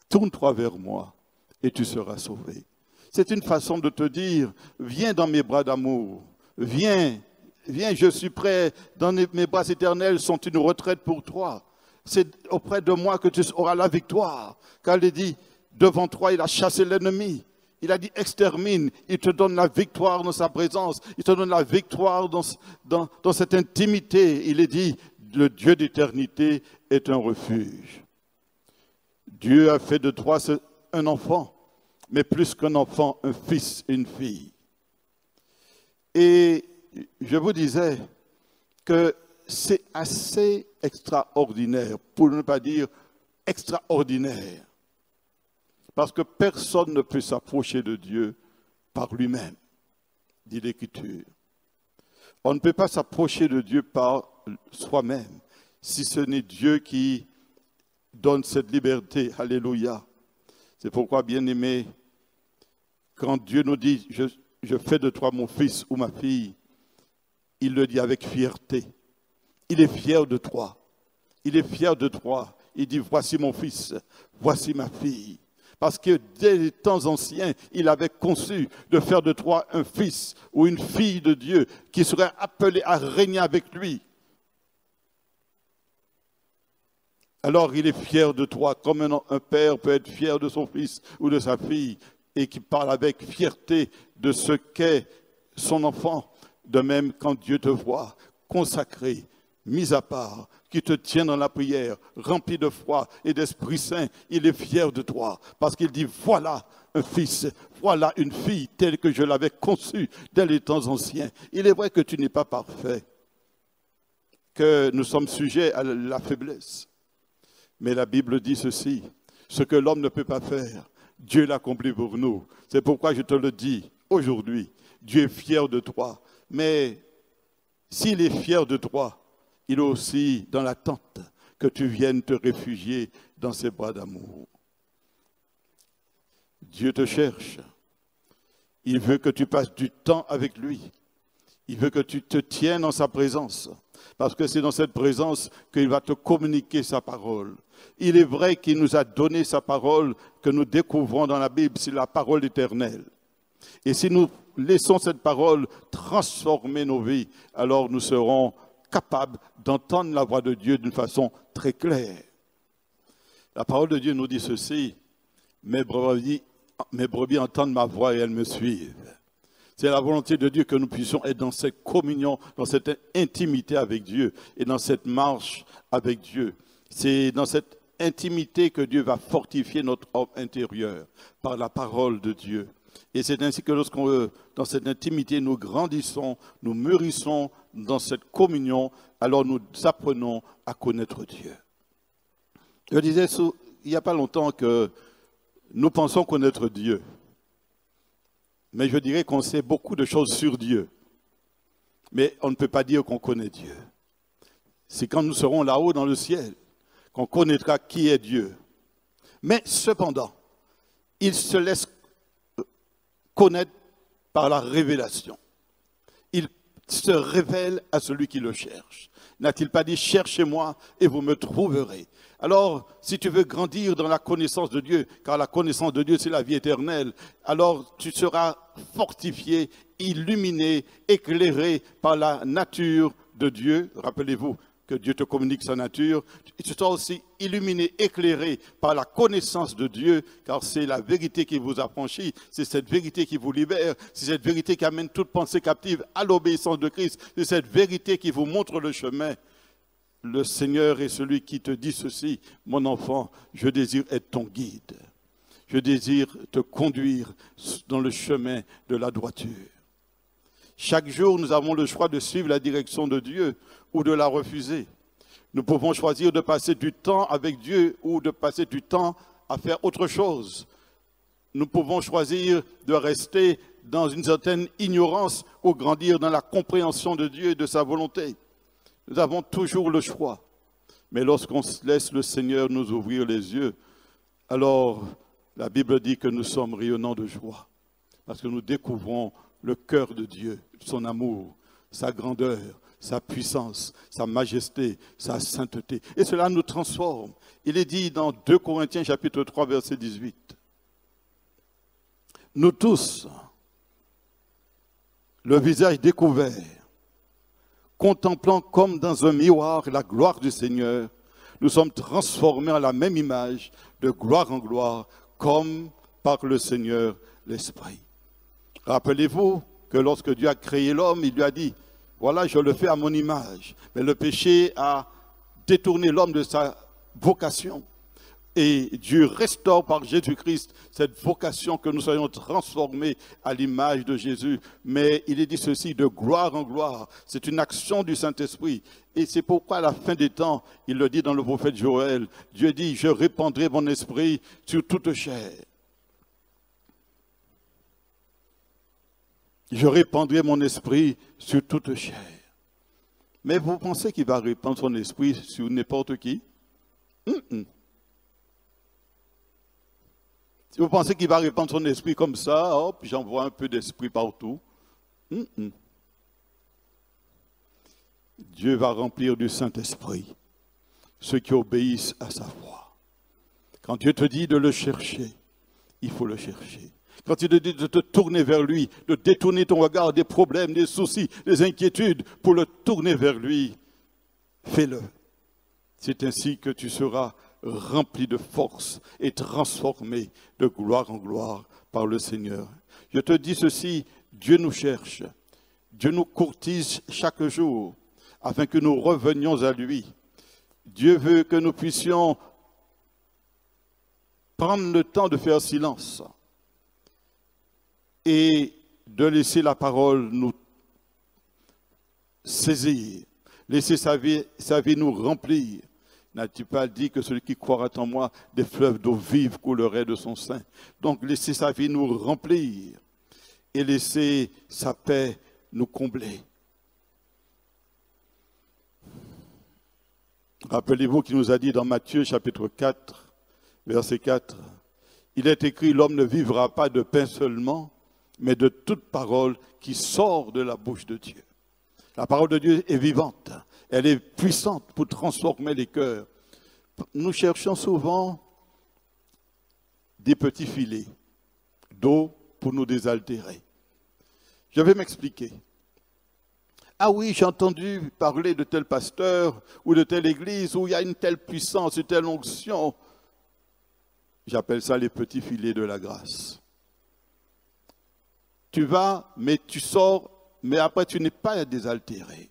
tourne-toi vers moi et tu seras sauvé. C'est une façon de te dire, viens dans mes bras d'amour, viens, je suis prêt, dans mes bras éternels sont une retraite pour toi. C'est auprès de moi que tu auras la victoire. Car il dit, devant toi, il a chassé l'ennemi. Il a dit, extermine. Il te donne la victoire dans sa présence. Il te donne la victoire dans cette intimité. Il est dit, le Dieu d'éternité est un refuge. Dieu a fait de toi un enfant, mais plus qu'un enfant, un fils et une fille. Et je vous disais que c'est assez extraordinaire, pour ne pas dire extraordinaire, parce que personne ne peut s'approcher de Dieu par lui-même, dit l'Écriture. On ne peut pas s'approcher de Dieu par soi-même, si ce n'est Dieu qui donne cette liberté. Alléluia. C'est pourquoi, bien-aimé, quand Dieu nous dit « je fais de toi mon fils ou ma fille », il le dit avec fierté. Il est fier de toi. Il est fier de toi. Il dit « voici mon fils, voici ma fille ». Parce que dès les temps anciens, il avait conçu de faire de toi un fils ou une fille de Dieu qui serait appelé à régner avec lui. Alors il est fier de toi, comme un père peut être fier de son fils ou de sa fille et qui parle avec fierté de ce qu'est son enfant. De même, quand Dieu te voit consacré, mis à part, qui te tient dans la prière, rempli de foi et d'Esprit Saint, il est fier de toi parce qu'il dit, voilà un fils, voilà une fille telle que je l'avais conçue dès les temps anciens. Il est vrai que tu n'es pas parfait, que nous sommes sujets à la faiblesse. Mais la Bible dit ceci, ce que l'homme ne peut pas faire, Dieu l'accomplit pour nous. C'est pourquoi je te le dis aujourd'hui, Dieu est fier de toi. Mais s'il est fier de toi, il est aussi dans l'attente que tu viennes te réfugier dans ses bras d'amour. Dieu te cherche. Il veut que tu passes du temps avec lui. Il veut que tu te tiennes en sa présence. Parce que c'est dans cette présence qu'il va te communiquer sa parole. Il est vrai qu'il nous a donné sa parole que nous découvrons dans la Bible. C'est la parole éternelle. Et si nous laissons cette parole transformer nos vies, alors nous serons capables d'entendre la voix de Dieu d'une façon très claire. La parole de Dieu nous dit ceci, mes brebis entendent ma voix et elles me suivent. C'est la volonté de Dieu que nous puissions être dans cette communion, dans cette intimité avec Dieu et dans cette marche avec Dieu. C'est dans cette intimité que Dieu va fortifier notre homme intérieur par la parole de Dieu. Et c'est ainsi que dans cette intimité, nous grandissons, nous mûrissons dans cette communion, alors nous apprenons à connaître Dieu. Je disais il n'y a pas longtemps que nous pensons connaître Dieu. Mais je dirais qu'on sait beaucoup de choses sur Dieu. Mais on ne peut pas dire qu'on connaît Dieu. C'est quand nous serons là-haut dans le ciel qu'on connaîtra qui est Dieu. Mais cependant, il se laisse connaître par la révélation. Il se révèle à celui qui le cherche. N'a-t-il pas dit « Cherchez-moi et vous me trouverez ». Alors, si tu veux grandir dans la connaissance de Dieu, car la connaissance de Dieu, c'est la vie éternelle, alors tu seras fortifié, illuminé, éclairé par la nature de Dieu. Rappelez-vous que Dieu te communique sa nature. Tu seras aussi illuminé, éclairé par la connaissance de Dieu, car c'est la vérité qui vous affranchit, c'est cette vérité qui vous libère, c'est cette vérité qui amène toute pensée captive à l'obéissance de Christ, c'est cette vérité qui vous montre le chemin. Le Seigneur est celui qui te dit ceci, mon enfant, je désire être ton guide. Je désire te conduire dans le chemin de la droiture. Chaque jour, nous avons le choix de suivre la direction de Dieu ou de la refuser. Nous pouvons choisir de passer du temps avec Dieu ou de passer du temps à faire autre chose. Nous pouvons choisir de rester dans une certaine ignorance ou grandir dans la compréhension de Dieu et de sa volonté. Nous avons toujours le choix. Mais lorsqu'on laisse le Seigneur nous ouvrir les yeux, alors la Bible dit que nous sommes rayonnants de joie. Parce que nous découvrons le cœur de Dieu, son amour, sa grandeur, sa puissance, sa majesté, sa sainteté. Et cela nous transforme. Il est dit dans 2 Corinthiens chapitre 3, verset 18. Nous tous, le visage découvert, contemplant comme dans un miroir la gloire du Seigneur, nous sommes transformés en la même image, de gloire en gloire, comme par le Seigneur l'Esprit. Rappelez-vous que lorsque Dieu a créé l'homme, il lui a dit, voilà, je le fais à mon image. Mais le péché a détourné l'homme de sa vocation. Et Dieu restaure par Jésus-Christ cette vocation que nous soyons transformés à l'image de Jésus. Mais il est dit ceci, de gloire en gloire. C'est une action du Saint-Esprit. Et c'est pourquoi à la fin des temps, il le dit dans le prophète Joël, Dieu dit, je répandrai mon esprit sur toute chair. Je répandrai mon esprit sur toute chair. Mais vous pensez qu'il va répandre son esprit sur n'importe qui? Si vous pensez qu'il va répandre son esprit comme ça, hop, j'envoie un peu d'esprit partout. Dieu va remplir du Saint-Esprit ceux qui obéissent à sa voix. Quand Dieu te dit de le chercher, il faut le chercher. Quand il te dit de te tourner vers lui, de détourner ton regard des problèmes, des soucis, des inquiétudes, pour le tourner vers lui, fais-le. C'est ainsi que tu seras rempli de force et transformé de gloire en gloire par le Seigneur. Je te dis ceci, Dieu nous cherche, Dieu nous courtise chaque jour afin que nous revenions à lui. Dieu veut que nous puissions prendre le temps de faire silence et de laisser la parole nous saisir, Laissez sa vie nous remplir. N'a-t-il pas dit que celui qui croira en moi, des fleuves d'eau vive couleraient de son sein? Donc laissez sa vie nous remplir et laissez sa paix nous combler. Rappelez-vous qu'il nous a dit dans Matthieu chapitre 4, verset 4, il est écrit, l'homme ne vivra pas de pain seulement, mais de toute parole qui sort de la bouche de Dieu. La parole de Dieu est vivante, elle est puissante pour transformer les cœurs. Nous cherchons souvent des petits filets d'eau pour nous désaltérer. Je vais m'expliquer. Ah oui, j'ai entendu parler de tel pasteur ou de telle église où il y a une telle puissance, une telle onction. J'appelle ça les petits filets de la grâce. Tu vas, mais tu sors, mais après tu n'es pas désaltéré.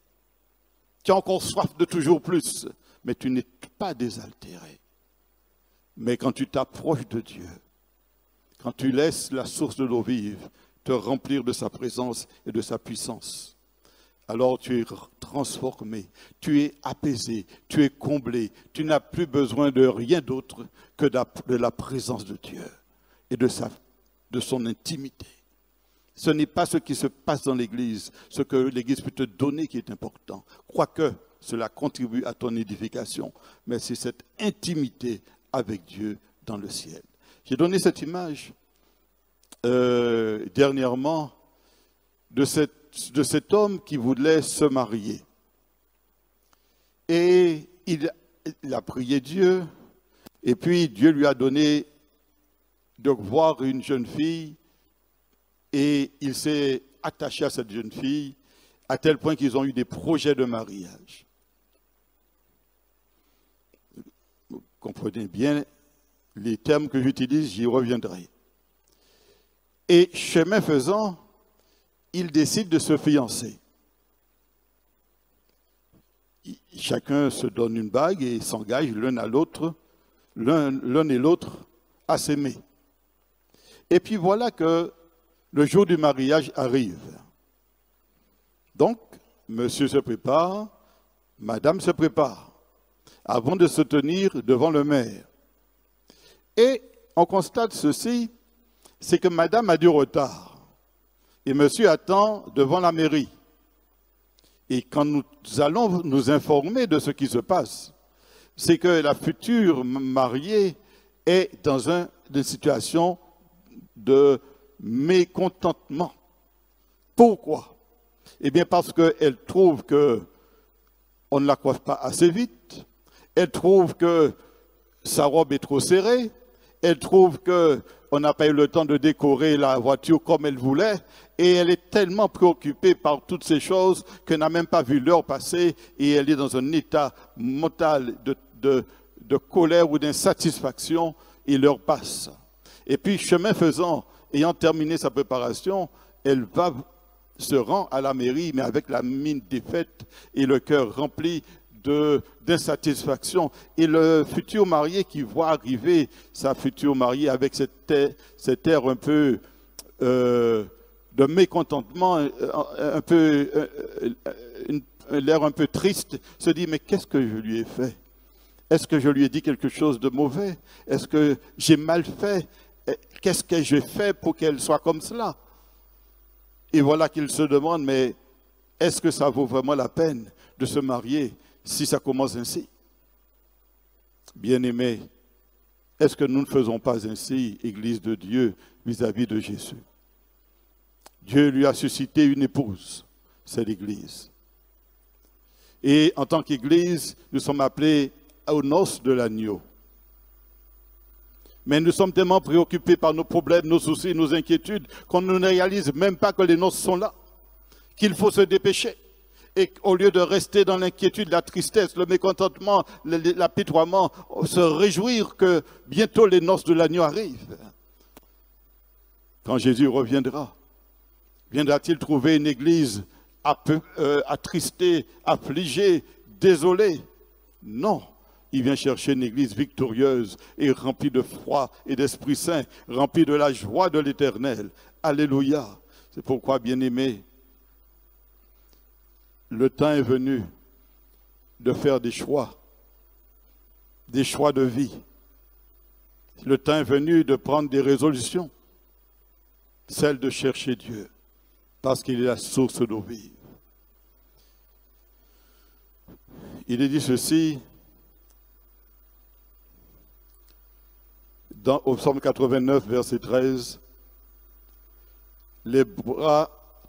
Tu as encore soif de toujours plus, mais tu n'es pas désaltéré. Mais quand tu t'approches de Dieu, quand tu laisses la source de l'eau vive te remplir de sa présence et de sa puissance, alors tu es transformé, tu es apaisé, tu es comblé. Tu n'as plus besoin de rien d'autre que de la présence de Dieu et de son intimité. Ce n'est pas ce qui se passe dans l'Église, ce que l'Église peut te donner qui est important. Quoique cela contribue à ton édification, mais c'est cette intimité avec Dieu dans le ciel. J'ai donné cette image dernièrement de cet homme qui voulait se marier. Et il a prié Dieu, et puis Dieu lui a donné de voir une jeune fille, et il s'est attaché à cette jeune fille, à tel point qu'ils ont eu des projets de mariage. Vous comprenez bien les termes que j'utilise, j'y reviendrai. Et chemin faisant, ils décident de se fiancer. Chacun se donne une bague et s'engage l'un à l'autre, l'un et l'autre à s'aimer. Et puis voilà que le jour du mariage arrive. Donc, monsieur se prépare, madame se prépare, avant de se tenir devant le maire. Et on constate ceci, c'est que madame a du retard. Et monsieur attend devant la mairie. Et quand nous allons nous informer de ce qui se passe, c'est que la future mariée est dans une situation de mécontentement. Pourquoi? Eh bien parce qu'elle trouve qu'on ne la coiffe pas assez vite, elle trouve que sa robe est trop serrée, elle trouve qu'on n'a pas eu le temps de décorer la voiture comme elle voulait, et elle est tellement préoccupée par toutes ces choses qu'elle n'a même pas vu l'heure passer, et elle est dans un état mental de colère ou d'insatisfaction, et l'heure passe. Et puis, chemin faisant, ayant terminé sa préparation, elle se rend à la mairie, mais avec la mine défaite et le cœur rempli d'insatisfaction. Et le futur marié qui voit arriver sa future mariée avec cet air un peu de mécontentement, l'air un peu triste, se dit, mais qu'est-ce que je lui ai fait? Est-ce que je lui ai dit quelque chose de mauvais? Est-ce que j'ai mal fait? Qu'est-ce que j'ai fait pour qu'elle soit comme cela? Et voilà qu'il se demande, mais est-ce que ça vaut vraiment la peine de se marier si ça commence ainsi? Bien-aimés, est-ce que nous ne faisons pas ainsi, Église de Dieu, vis-à-vis de Jésus? Dieu lui a suscité une épouse, c'est l'Église. Et en tant qu'Église, nous sommes appelés aux noces de l'agneau. Mais nous sommes tellement préoccupés par nos problèmes, nos soucis, nos inquiétudes, qu'on ne réalise même pas que les noces sont là, qu'il faut se dépêcher. Et au lieu de rester dans l'inquiétude, la tristesse, le mécontentement, l'apitoiement, se réjouir que bientôt les noces de l'agneau arrivent. Quand Jésus reviendra, viendra-t-il trouver une église attristée, affligée, désolée? Non. Il vient chercher une église victorieuse et remplie de foi et d'Esprit Saint, remplie de la joie de l'Éternel. Alléluia. C'est pourquoi, bien-aimés, le temps est venu de faire des choix de vie. Le temps est venu de prendre des résolutions, celle de chercher Dieu, parce qu'il est la source d'eau vive. Il est dit ceci au psaume 89, verset 13.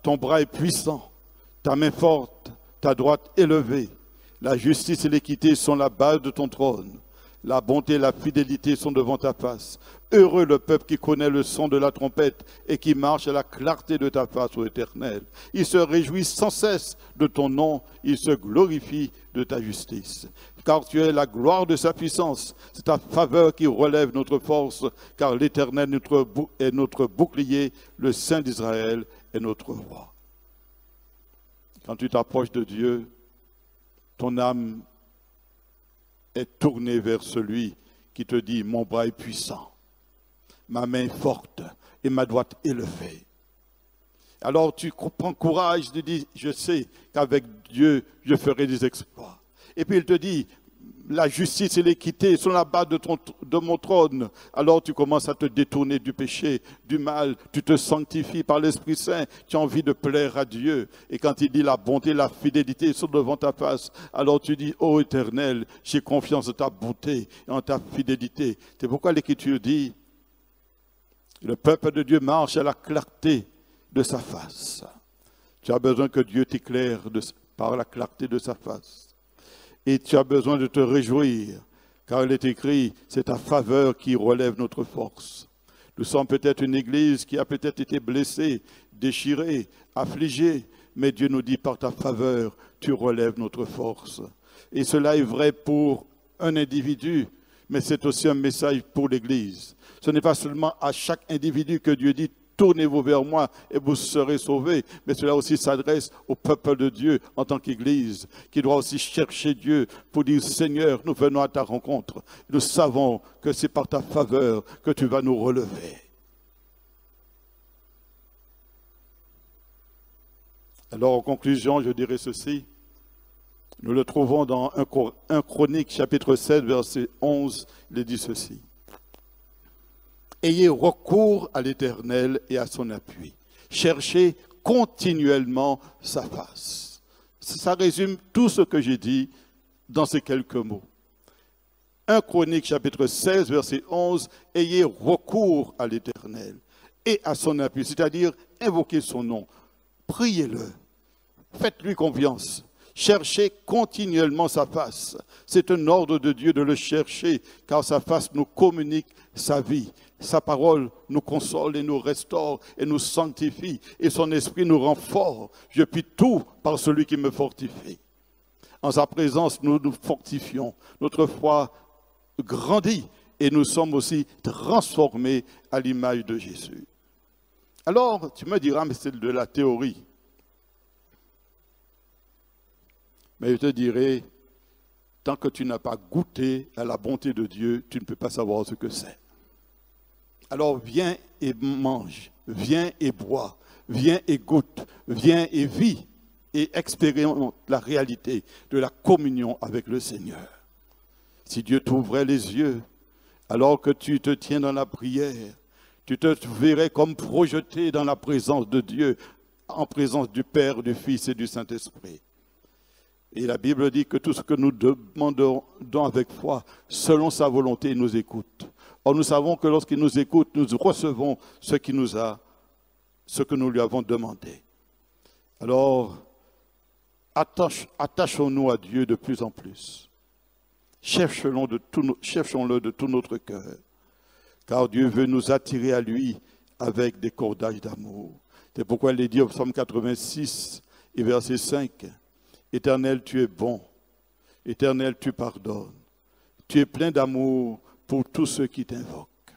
Ton bras est puissant, ta main forte, ta droite élevée. La justice et l'équité sont la base de ton trône. La bonté et la fidélité sont devant ta face. Heureux le peuple qui connaît le son de la trompette et qui marche à la clarté de ta face, ô Éternel. Il se réjouit sans cesse de ton nom, il se glorifie de ta justice. Car tu es la gloire de sa puissance, c'est ta faveur qui relève notre force, car l'Éternel est notre bouclier, le Saint d'Israël est notre roi. Quand tu t'approches de Dieu, ton âme est tournée vers celui qui te dit « Mon bras est puissant, ma main est forte et ma droite élevée ». Alors tu prends courage de dire « Je sais qu'avec Dieu, je ferai des exploits ». Et puis il te dit « La justice et l'équité sont la base de mon trône ». Alors tu commences à te détourner du péché, du mal, tu te sanctifies par l'Esprit Saint, tu as envie de plaire à Dieu. Et quand il dit la bonté, la fidélité sont devant ta face, alors tu dis, ô Éternel, j'ai confiance en ta bonté et en ta fidélité. C'est pourquoi l'Écriture dit, le peuple de Dieu marche à la clarté de sa face. Tu as besoin que Dieu t'éclaire par la clarté de sa face. Et tu as besoin de te réjouir, car il est écrit, c'est ta faveur qui relève notre force. Nous sommes peut-être une église qui a peut-être été blessée, déchirée, affligée, mais Dieu nous dit, par ta faveur, tu relèves notre force. Et cela est vrai pour un individu, mais c'est aussi un message pour l'église. Ce n'est pas seulement à chaque individu que Dieu dit, tournez-vous vers moi et vous serez sauvés. Mais cela aussi s'adresse au peuple de Dieu en tant qu'Église, qui doit aussi chercher Dieu pour dire, Seigneur, nous venons à ta rencontre. Nous savons que c'est par ta faveur que tu vas nous relever. Alors, en conclusion, je dirais ceci. Nous le trouvons dans 1 Chronique, chapitre 7, verset 11. Il dit ceci. Ayez recours à l'Éternel et à son appui. Cherchez continuellement sa face. Ça résume tout ce que j'ai dit dans ces quelques mots. 1 Chronique, chapitre 16, verset 11. Ayez recours à l'Éternel et à son appui, c'est-à-dire invoquez son nom. Priez-le. Faites-lui confiance. Cherchez continuellement sa face. C'est un ordre de Dieu de le chercher, car sa face nous communique sa vie. Sa parole nous console et nous restaure et nous sanctifie. Et son esprit nous rend forts. Je puis tout par celui qui me fortifie. En sa présence, nous nous fortifions. Notre foi grandit et nous sommes aussi transformés à l'image de Jésus. Alors, tu me diras, mais c'est de la théorie. Mais je te dirai, tant que tu n'as pas goûté à la bonté de Dieu, tu ne peux pas savoir ce que c'est. Alors viens et mange, viens et bois, viens et goûte, viens et vis et expérimente la réalité de la communion avec le Seigneur. Si Dieu t'ouvrait les yeux, alors que tu te tiens dans la prière, tu te verrais comme projeté dans la présence de Dieu, en présence du Père, du Fils et du Saint-Esprit. Et la Bible dit que tout ce que nous demandons avec foi, selon sa volonté, il nous écoute. Or, nous savons que lorsqu'il nous écoute, nous recevons ce que nous lui avons demandé. Alors, attachons-nous à Dieu de plus en plus. Cherchons-le de tout notre cœur. Car Dieu veut nous attirer à lui avec des cordages d'amour. C'est pourquoi il est dit au psaume 86 et verset 5. Éternel, tu es bon. Éternel, tu pardonnes. Tu es plein d'amour pour tous ceux qui t'invoquent.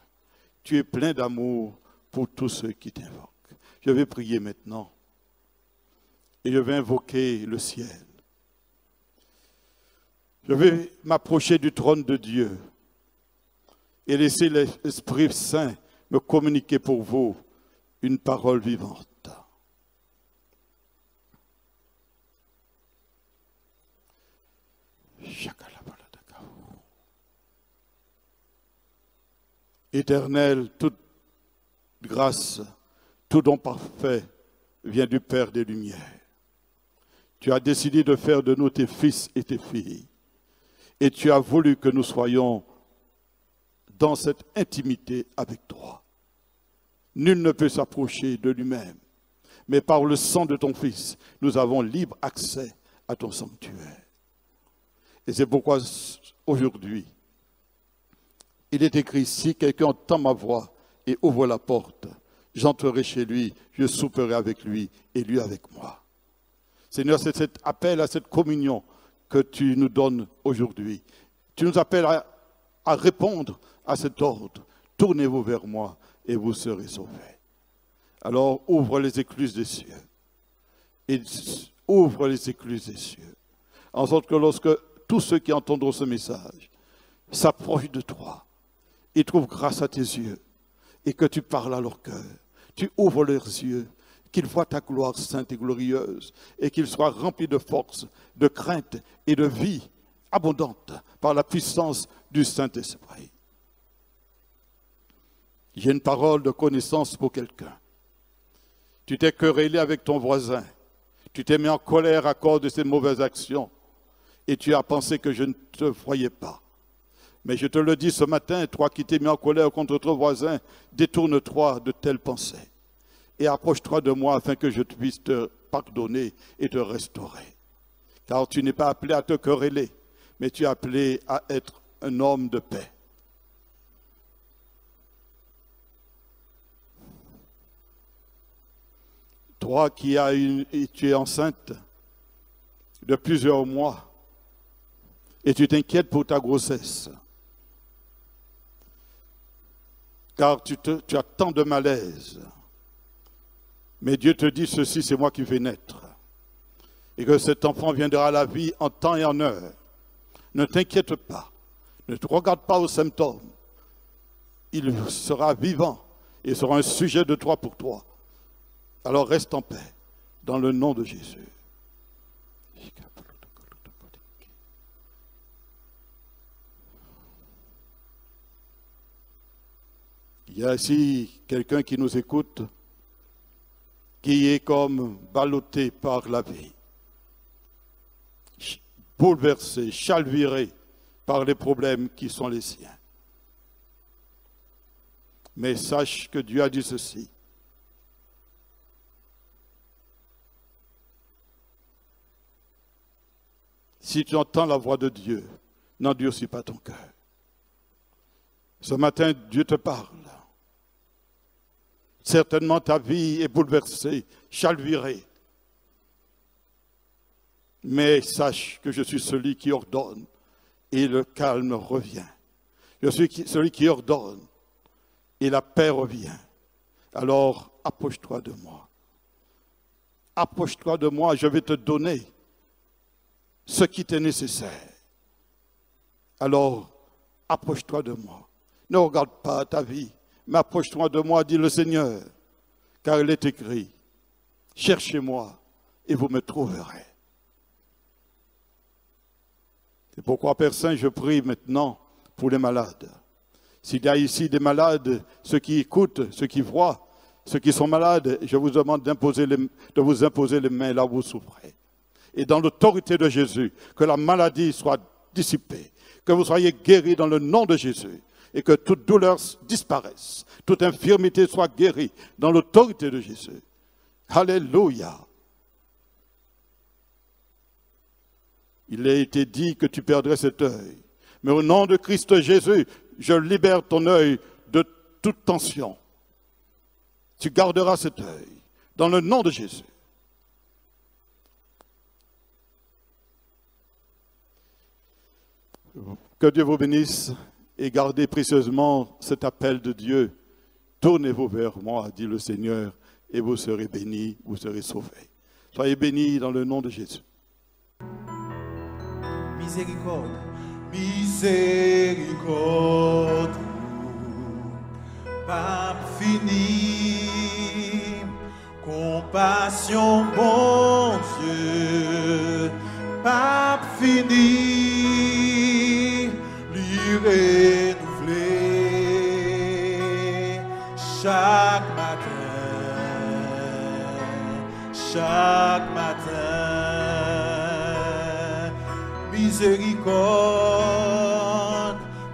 Tu es plein d'amour pour tous ceux qui t'invoquent. Je vais prier maintenant. Et je vais invoquer le ciel. Je vais m'approcher du trône de Dieu et laisser l'Esprit Saint me communiquer pour vous une parole vivante. Éternel, toute grâce, tout don parfait vient du Père des Lumières. Tu as décidé de faire de nous tes fils et tes filles. Et tu as voulu que nous soyons dans cette intimité avec toi. Nul ne peut s'approcher de lui-même. Mais par le sang de ton Fils, nous avons libre accès à ton sanctuaire. Et c'est pourquoi aujourd'hui, il est écrit, si quelqu'un entend ma voix et ouvre la porte, j'entrerai chez lui, je souperai avec lui et lui avec moi. Seigneur, c'est cet appel à cette communion que tu nous donnes aujourd'hui. Tu nous appelles à répondre à cet ordre. Tournez-vous vers moi et vous serez sauvés. Alors ouvre les écluses des cieux. Et ouvre les écluses des cieux. En sorte que lorsque tous ceux qui entendront ce message s'approchent de toi, ils trouvent grâce à tes yeux et que tu parles à leur cœur. Tu ouvres leurs yeux, qu'ils voient ta gloire sainte et glorieuse et qu'ils soient remplis de force, de crainte et de vie abondante par la puissance du Saint-Esprit. J'ai une parole de connaissance pour quelqu'un. Tu t'es querellé avec ton voisin. Tu t'es mis en colère à cause de ses mauvaises actions. Et tu as pensé que je ne te voyais pas. Mais je te le dis ce matin, toi qui t'es mis en colère contre ton voisin, détourne-toi de telles pensées. Et approche-toi de moi afin que je puisse te pardonner et te restaurer. Car tu n'es pas appelé à te quereller, mais tu es appelé à être un homme de paix. Toi qui tu es enceinte de plusieurs mois et tu t'inquiètes pour ta grossesse, car tu as tant de malaise. Mais Dieu te dit ceci, c'est moi qui vais naître. Et que cet enfant viendra à la vie en temps et en heure. Ne t'inquiète pas. Ne te regarde pas aux symptômes. Il sera vivant et sera un sujet de toi pour toi. Alors reste en paix, dans le nom de Jésus. Il y a ici quelqu'un qui nous écoute, qui est comme ballotté par la vie, bouleversé, chalviré par les problèmes qui sont les siens. Mais sache que Dieu a dit ceci. Si tu entends la voix de Dieu, n'endurcis pas ton cœur. Ce matin, Dieu te parle. Certainement, ta vie est bouleversée, chalvirée. Mais sache que je suis celui qui ordonne et le calme revient. Je suis celui qui ordonne et la paix revient. Alors, approche-toi de moi. Approche-toi de moi, je vais te donner ce qui t'est nécessaire. Alors, approche-toi de moi. Ne regarde pas ta vie, mais approche-toi de moi, dit le Seigneur, car il est écrit, cherchez-moi et vous me trouverez. C'est pourquoi, Père Saint, je prie maintenant pour les malades. S'il y a ici des malades, ceux qui écoutent, ceux qui voient, ceux qui sont malades, je vous demande de vous imposer les mains là où vous souffrez. Et dans l'autorité de Jésus, que la maladie soit dissipée, que vous soyez guéris dans le nom de Jésus, et que toute douleur disparaisse, toute infirmité soit guérie dans l'autorité de Jésus. Alléluia. Il a été dit que tu perdrais cet œil. Mais au nom de Christ Jésus, je libère ton œil de toute tension. Tu garderas cet œil dans le nom de Jésus. Que Dieu vous bénisse et gardez précieusement cet appel de Dieu. Tournez-vous vers moi, dit le Seigneur, et vous serez bénis, vous serez sauvés. Soyez bénis dans le nom de Jésus. Miséricorde, miséricorde, pas fini, compassion, bon Dieu, pas fini, lui renouveler, miséricorde,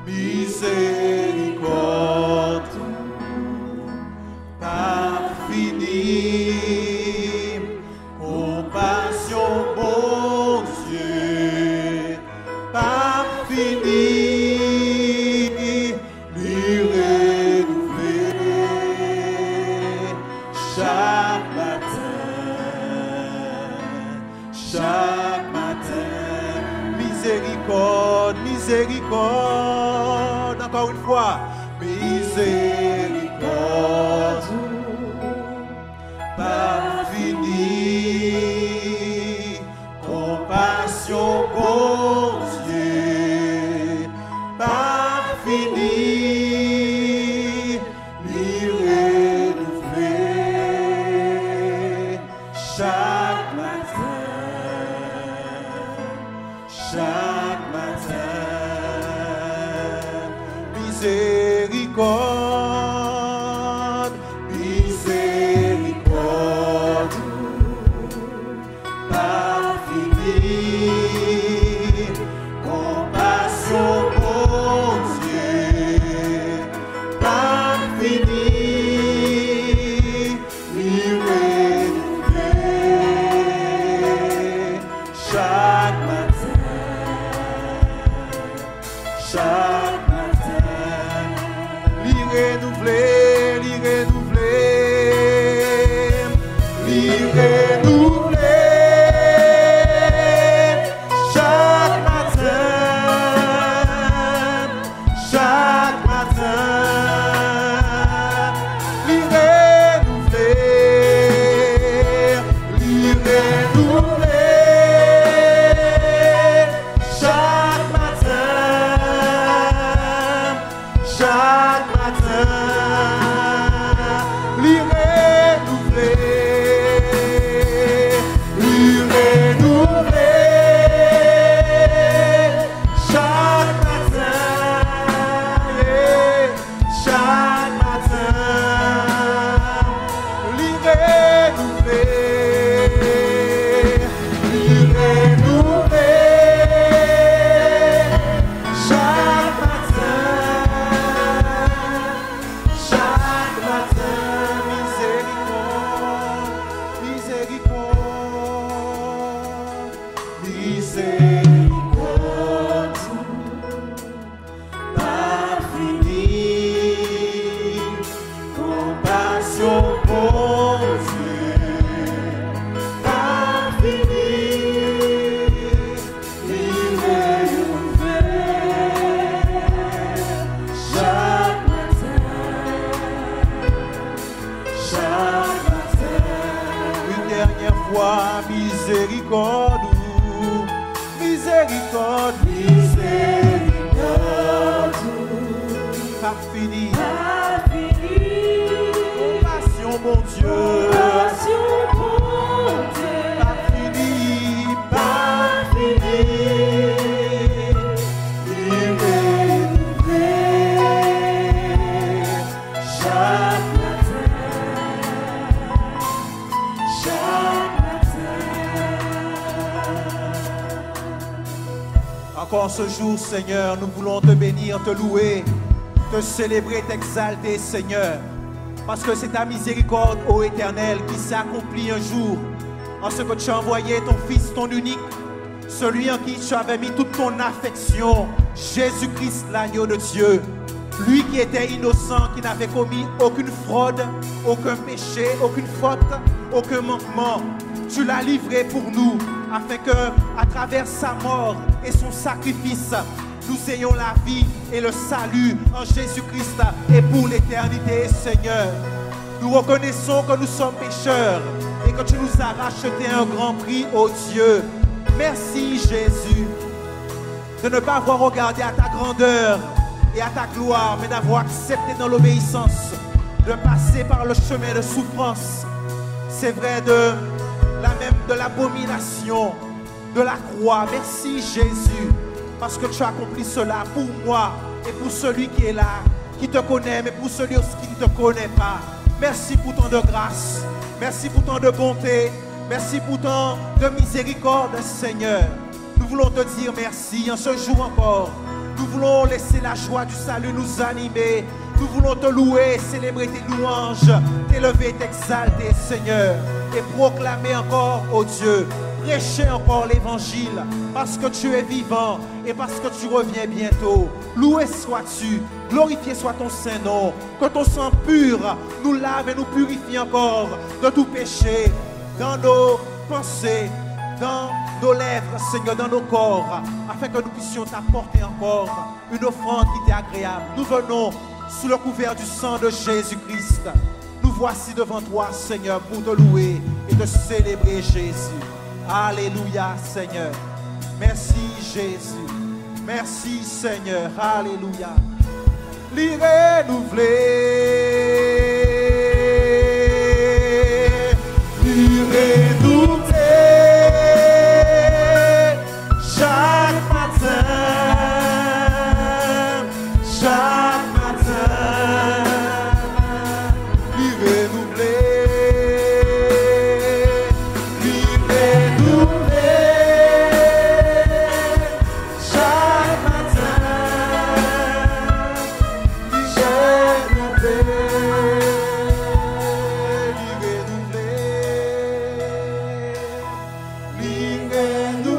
miséricorde, pas fini, compassion, bon Dieu, pas fini, lui renouveler chaque matin, miséricorde, miséricorde, encore une fois, miséricorde, pas fini, compassion, bon Dieu, pas fini, lui renouveler chaque matin, miséricorde, miséricorde, pas fini, compassion, bon Dieu, pas fini, lui renouveler chaque matin, chaque matin, lui renouveler, lui renouveler, lui renouveler chaque matin, chaque matin, lui renouveler, lui renouveler chaque matin, chaque matin, lui renouveler, lui renouveler chaque matin, chaque matin, lui renouveler, lui renouveler chaque matin, chaque matin, miséricorde, miséricorde, miséricorde, pas fini, compassion, bon Dieu, pas fini, lui renouveler chaque matin, chaque matin, une dernière fois, miséricorde, miséricorde, miséricorde, pas fini, compassion, bon Dieu, pas fini, pas fini, lui renouveler chaque matin, chaque matin. Encore ce jour, Seigneur, nous voulons te bénir, te louer, te célébrer, t'exalter, Seigneur. Parce que c'est ta miséricorde, ô Éternel, qui s'est accomplie un jour en ce que tu as envoyé ton Fils, ton unique, celui en qui tu avais mis toute ton affection, Jésus-Christ, l'agneau de Dieu. Lui qui était innocent, qui n'avait commis aucune fraude, aucun péché, aucune faute, aucun manquement. Tu l'as livré pour nous, afin que, à travers sa mort et son sacrifice, nous ayons la vie et le salut en Jésus-Christ et pour l'éternité, Seigneur. Nous reconnaissons que nous sommes pécheurs et que tu nous as racheté un grand prix, ô Dieu. Merci, Jésus, de ne pas avoir regardé à ta grandeur et à ta gloire, mais d'avoir accepté dans l'obéissance de passer par le chemin de souffrance. C'est vrai, de l'abomination, de la croix. Merci, Jésus, parce que tu as accompli cela pour moi et pour celui qui est là, qui te connaît, mais pour celui aussi qui ne te connaît pas. Merci pour tant de grâce, merci pour tant de bonté, merci pour tant de miséricorde, Seigneur. Nous Nous voulons te dire merci en ce jour encore. Nous voulons laisser la joie du salut nous animer. Nous voulons te louer, célébrer tes louanges, t'élever, t'exalter, Seigneur, et proclamer encore, ô Dieu, prêcher encore l'évangile, parce que tu es vivant et parce que tu reviens bientôt. Loué sois-tu, glorifié soit ton Saint-Nom, que ton sang pur nous lave et nous purifie encore de tout péché, dans nos pensées, dans nos lèvres, Seigneur, dans nos corps, afin que nous puissions t'apporter encore une offrande qui t'est agréable. Nous venons sous le couvert du sang de Jésus-Christ. Nous voici devant toi, Seigneur, pour te louer et te célébrer, Jésus. Alléluia, Seigneur. Merci, Jésus. Merci, Seigneur. Alléluia. L'y renouveler. L'y renouveler. Chaque matin. Chaque matin. L'y renouveler. Ninguém